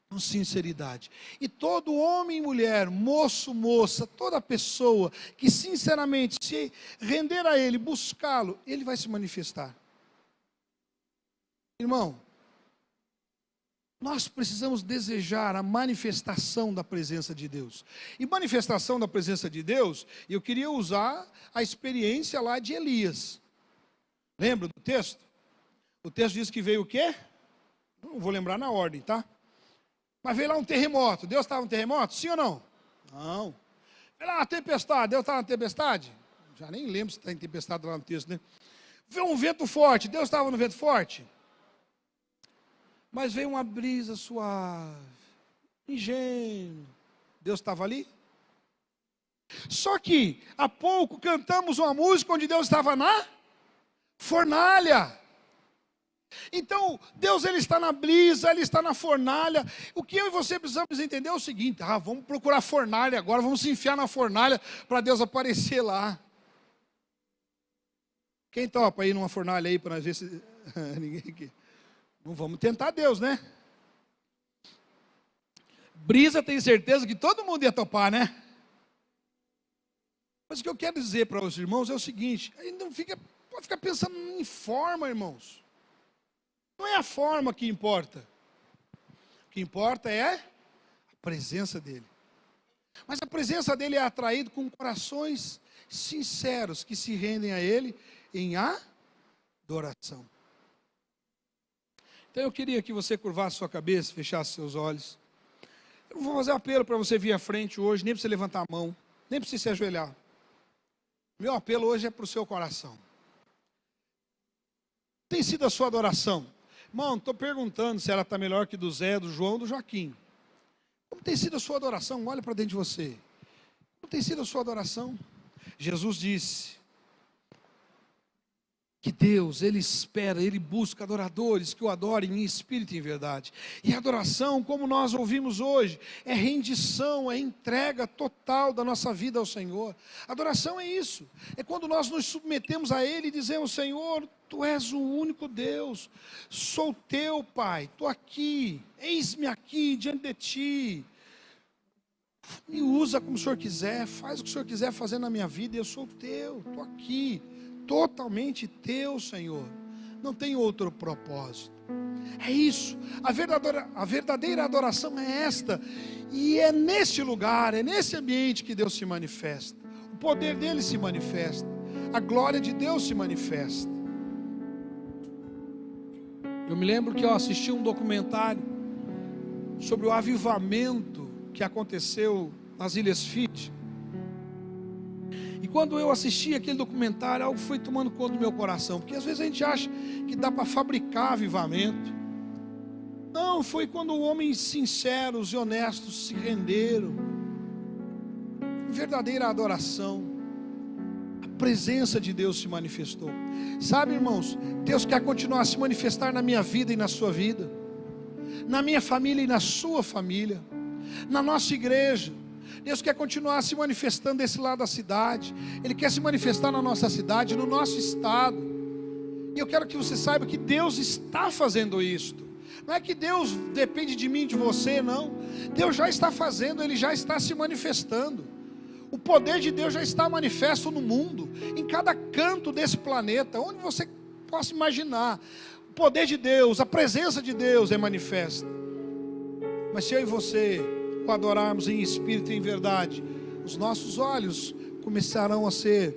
Com sinceridade. E todo homem e mulher, moço, moça, toda pessoa que sinceramente se render a Ele, buscá-lo, Ele vai se manifestar. Irmão, nós precisamos desejar a manifestação da presença de Deus. E manifestação da presença de Deus, eu queria usar a experiência lá de Elias. Lembra do texto? O texto diz que veio o quê? Não vou lembrar na ordem, tá? Mas veio lá um terremoto. Deus estava no terremoto? Sim ou não? Não. Veio lá uma tempestade. Deus estava na tempestade? Já nem lembro se está em tempestade lá no texto, né? Veio um vento forte. Deus estava no vento forte? Mas veio uma brisa suave, ingênua. Deus estava ali? Só que, há pouco, cantamos uma música onde Deus estava na fornalha. Então, Deus ele está na brisa, Ele está na fornalha. O que eu e você precisamos entender é o seguinte: vamos procurar fornalha agora, vamos se enfiar na fornalha para Deus aparecer lá. Quem topa ir numa fornalha aí para nós ver se... Ninguém aqui. Não vamos tentar Deus, né? Brisa, tenho certeza que todo mundo ia topar, né? Mas o que eu quero dizer para os irmãos é o seguinte: aí não pode ficar pensando em forma, irmãos. Não é a forma que importa. O que importa é a presença dele. Mas a presença dele é atraída com corações sinceros que se rendem a ele em adoração. Então eu queria que você curvasse sua cabeça, fechasse seus olhos. Eu não vou fazer apelo para você vir à frente hoje, nem para você levantar a mão, nem para você se ajoelhar. Meu apelo hoje é para o seu coração. Tem sido a sua adoração? Irmão, estou perguntando se ela está melhor que do Zé, do João, do Joaquim. Como tem sido a sua adoração? Olha para dentro de você. Como tem sido a sua adoração? Jesus disse que Deus, Ele espera, Ele busca adoradores que o adorem em espírito e em verdade. E a adoração, como nós ouvimos hoje, é rendição, é entrega total da nossa vida ao Senhor. Adoração é isso, é quando nós nos submetemos a Ele e dizemos: Senhor, Tu és o único Deus, sou Teu, Pai, estou aqui, eis-me aqui diante de Ti. Me usa como o Senhor quiser, faz o que o Senhor quiser fazer na minha vida, eu sou Teu, estou aqui. Totalmente Teu, Senhor, não tem outro propósito. É isso, a verdadeira adoração é esta, e é nesse lugar, é nesse ambiente que Deus se manifesta, o poder dEle se manifesta, a glória de Deus se manifesta. Eu me lembro que eu assisti um documentário sobre o avivamento que aconteceu nas Ilhas Fiji. E quando eu assisti aquele documentário, algo foi tomando conta do meu coração, porque às vezes a gente acha que dá para fabricar avivamento. Não, foi quando homens sinceros e honestos se renderam, em verdadeira adoração, a presença de Deus se manifestou. Sabe, irmãos, Deus quer continuar a se manifestar na minha vida e na sua vida, na minha família e na sua família, na nossa igreja. Deus quer continuar se manifestando desse lado da cidade. Ele quer se manifestar na nossa cidade, no nosso estado. E eu quero que você saiba que Deus está fazendo isto. Não é que Deus depende de mim, de você, não. Deus já está fazendo, Ele já está se manifestando. O poder de Deus já está manifesto no mundo, em cada canto desse planeta, onde você possa imaginar. O poder de Deus, a presença de Deus é manifesta. Mas se eu e você o adorarmos em espírito e em verdade, os nossos olhos começarão a ser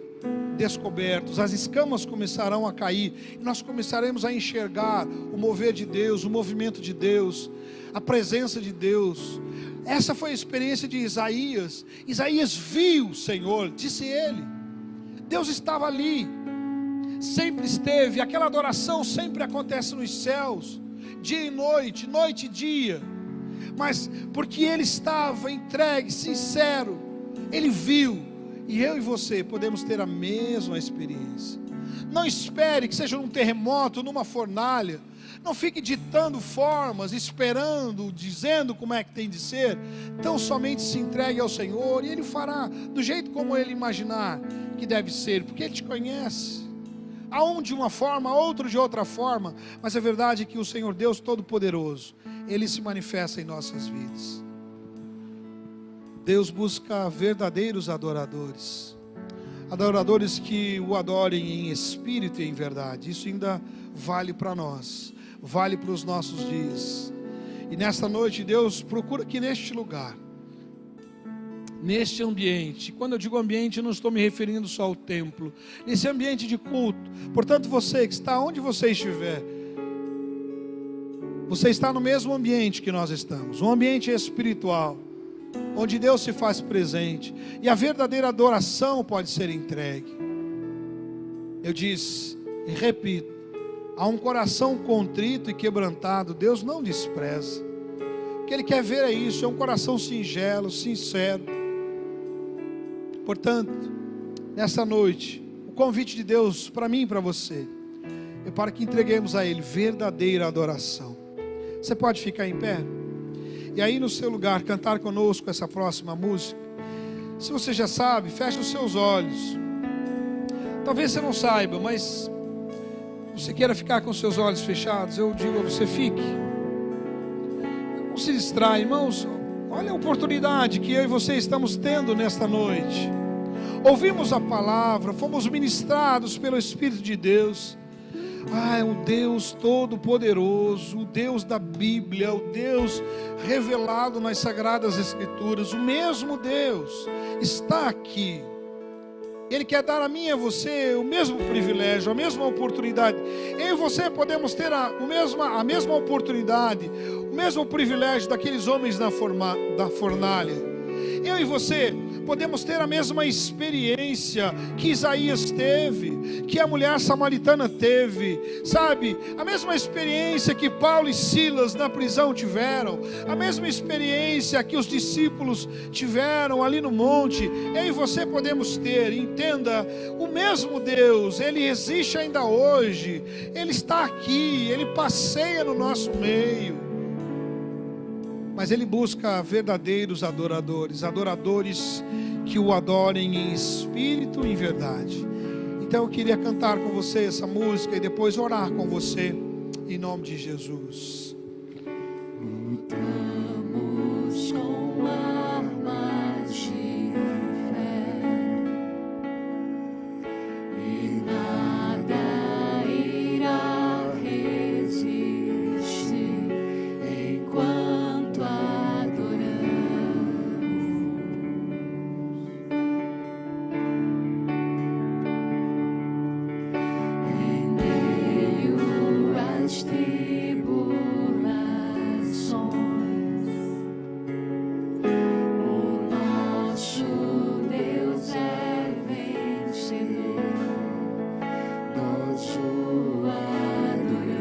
descobertos, as escamas começarão a cair, e nós começaremos a enxergar o mover de Deus, o movimento de Deus, a presença de Deus. Essa foi a experiência de Isaías. Isaías viu o Senhor, disse ele. Deus estava ali, sempre esteve. Aquela adoração sempre acontece nos céus, dia e noite, noite e dia. Mas porque ele estava entregue, sincero, ele viu. E eu e você podemos ter a mesma experiência. Não espere que seja num terremoto, numa fornalha. Não fique ditando formas, esperando, dizendo como é que tem de ser. Então somente se entregue ao Senhor, e Ele fará do jeito como Ele imaginar que deve ser, porque Ele te conhece. A um de uma forma, a outro de outra forma. Mas a verdade é que o Senhor Deus Todo-Poderoso, Ele se manifesta em nossas vidas. Deus busca verdadeiros adoradores, adoradores que o adorem em espírito e em verdade. Isso ainda vale para nós, vale para os nossos dias. E nesta noite Deus procura que neste lugar, neste ambiente, quando eu digo ambiente, eu não estou me referindo só ao templo, nesse ambiente de culto. Portanto, você que está onde você estiver, você está no mesmo ambiente que nós estamos, um ambiente espiritual, onde Deus se faz presente, e a verdadeira adoração pode ser entregue. Eu disse e repito, há um coração contrito e quebrantado, Deus não despreza. O que Ele quer ver é isso, é um coração singelo, sincero. Portanto, nessa noite, o convite de Deus para mim e para você, é para que entreguemos a Ele verdadeira adoração. Você pode ficar em pé? E aí no seu lugar, cantar conosco essa próxima música. Se você já sabe, feche os seus olhos. Talvez você não saiba, mas você queira ficar com os seus olhos fechados, eu digo a você, fique. Não se distraia, irmãos. Olha a oportunidade que eu e você estamos tendo nesta noite. Ouvimos a palavra, fomos ministrados pelo Espírito de Deus. É o Deus Todo-Poderoso, o Deus da Bíblia, o Deus revelado nas Sagradas Escrituras. O mesmo Deus está aqui. Ele quer dar a mim e a você o mesmo privilégio, a mesma oportunidade. Eu e você podemos ter a mesma oportunidade, o mesmo privilégio daqueles homens da fornalha. Eu e você podemos ter a mesma experiência que Isaías teve, que a mulher samaritana teve, sabe? A mesma experiência que Paulo e Silas na prisão tiveram, a mesma experiência que os discípulos tiveram ali no monte, eu e você podemos ter. Entenda, o mesmo Deus, Ele existe ainda hoje, Ele está aqui, Ele passeia no nosso meio, mas Ele busca verdadeiros adoradores, adoradores que o adorem em espírito e em verdade. Então eu queria cantar com você essa música e depois orar com você, em nome de Jesus. Lutamos com armas de fé e nada irá resistir enquanto adoramos. Em meio às tribulações, o nosso Deus é vencedor, nós o adoramos.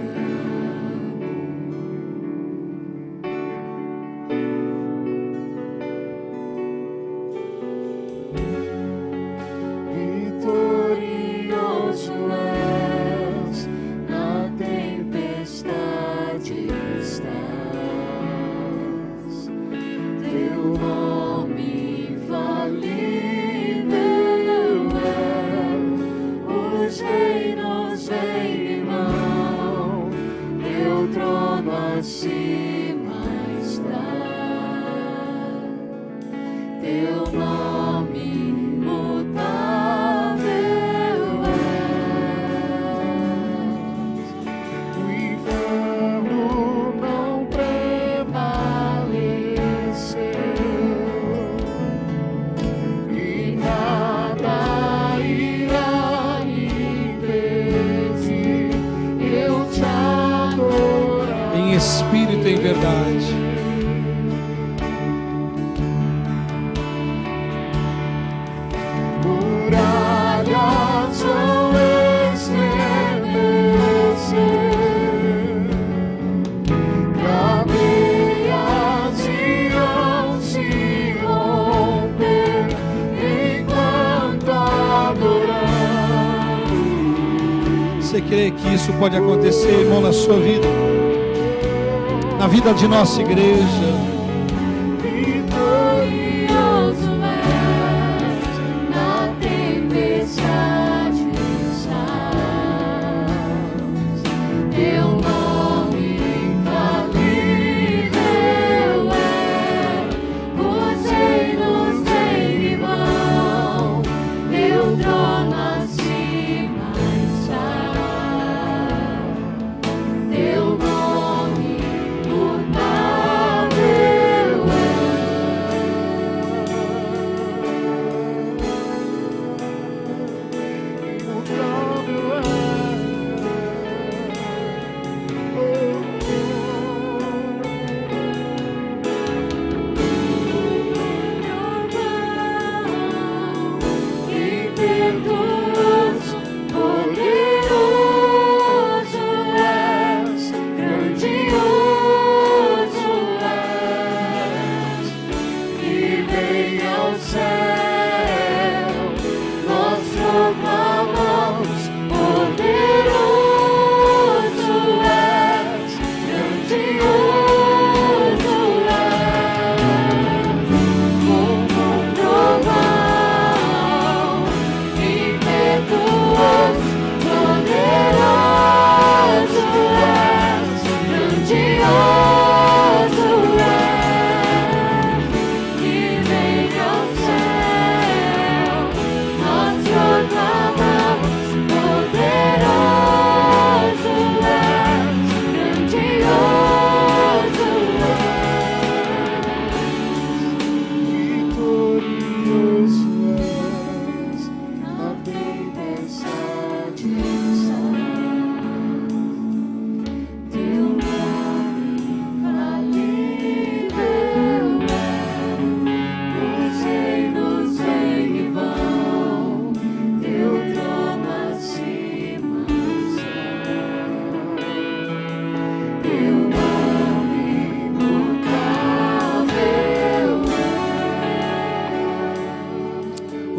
Vitorioso és, na tempestade estás, teu nome infalível é, os reinos vêm em vão, teu trono acima está, teu nome imutável é. O inferno não prevaleceu e nada irá impedir eu te adorar. Em espírito e em verdade. Muralhas vão estremecer, cadeias irão se romper enquanto adoramos. Você crê que isso pode acontecer, irmão, na sua vida, na vida de nossa igreja? Vitorioso és, na tempestade estás, teu nome infalível é, os reinos vêm e vão, teu trono acima está, teu nome imutável.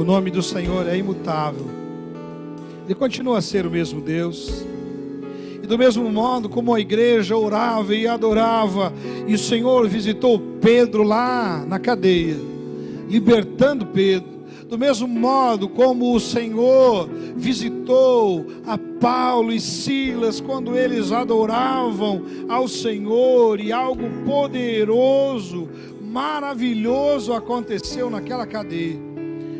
nome do Senhor é imutável. Ele continua a ser o mesmo Deus. E do mesmo modo como a igreja orava e adorava, e o Senhor visitou Pedro lá na cadeia, libertando Pedro, do mesmo modo como o Senhor visitou a Paulo e Silas quando eles adoravam ao Senhor, e algo poderoso, maravilhoso aconteceu naquela cadeia.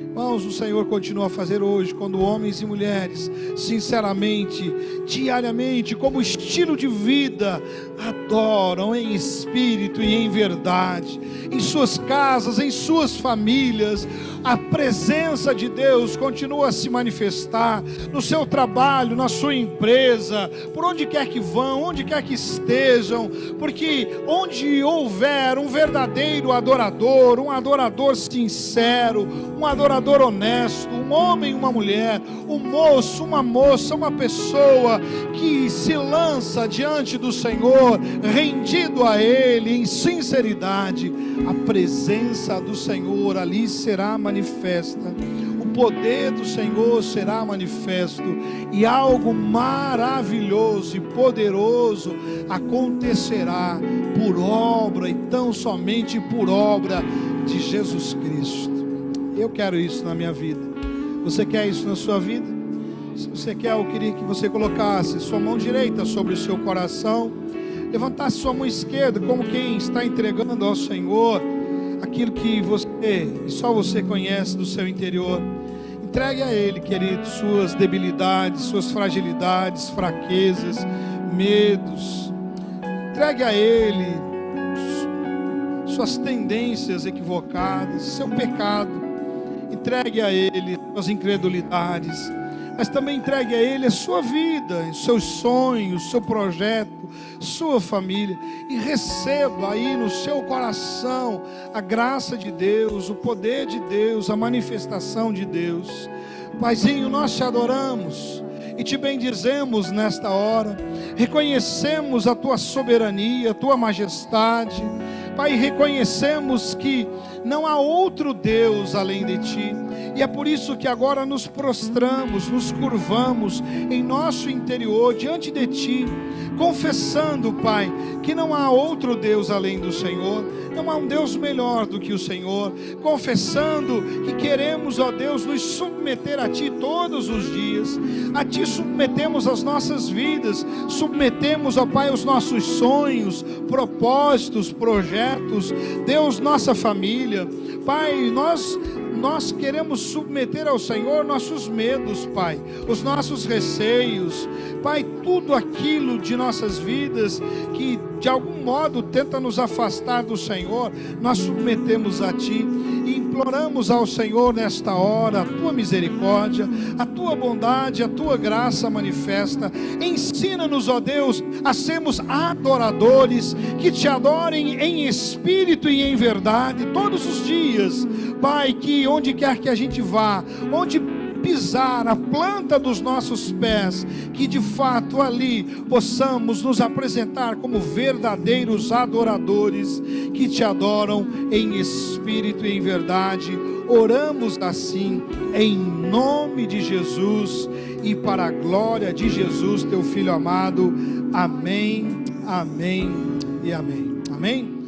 Irmãos, o Senhor continua a fazer hoje, quando homens e mulheres, sinceramente, diariamente, como estilo de vida, adoram em espírito e em verdade, em suas casas, em suas famílias. A presença de Deus continua a se manifestar no seu trabalho, na sua empresa, por onde quer que vão, onde quer que estejam, porque onde houver um verdadeiro adorador, um adorador sincero, um adorador honesto, um homem, uma mulher, um moço, uma moça, uma pessoa que se lança diante do Senhor, rendido a Ele em sinceridade, a presença do Senhor ali será manifesta, o poder do Senhor será manifesto, e algo maravilhoso e poderoso acontecerá por obra, e tão somente por obra de Jesus Cristo. Eu quero isso na minha vida. Você quer isso na sua vida? Se você quer, eu queria que você colocasse sua mão direita sobre o seu coração, levantasse sua mão esquerda, como quem está entregando ao Senhor aquilo que você e só você conhece do seu interior. Entregue a Ele, querido, suas debilidades, suas fragilidades, fraquezas, medos. Entregue a Ele suas tendências equivocadas, seu pecado. Entregue a Ele suas incredulidades, mas também entregue a Ele a sua vida, seus sonhos, seu projeto, sua família, e receba aí no seu coração a graça de Deus, o poder de Deus, a manifestação de Deus. Paizinho, nós te adoramos e te bendizemos nesta hora, reconhecemos a tua soberania, a tua majestade. Pai, reconhecemos que não há outro Deus além de Ti, e é por isso que agora nos prostramos, nos curvamos em nosso interior diante de Ti, confessando, Pai, que não há outro Deus além do Senhor, não há um Deus melhor do que o Senhor, confessando que queremos, ó Deus, nos submeter a Ti todos os dias. A Ti submetemos as nossas vidas, submetemos, ó Pai, os nossos sonhos, propósitos, projetos, Deus, nossa família. Pai, nós queremos submeter ao Senhor nossos medos, Pai, os nossos receios, Pai, tudo aquilo de nossas vidas que de algum modo tenta nos afastar do Senhor, nós submetemos a Ti e imploramos ao Senhor nesta hora a Tua misericórdia, a Tua bondade, a Tua graça manifesta. Ensina-nos, ó Deus, a sermos adoradores, que Te adorem em espírito e em verdade todos os dias, Pai, que onde quer que a gente vá, onde pisar a planta dos nossos pés, que de fato ali possamos nos apresentar como verdadeiros adoradores, que Te adoram em espírito e em verdade. Oramos assim em nome de Jesus e para a glória de Jesus, Teu Filho amado. Amém, amém e amém. Amém.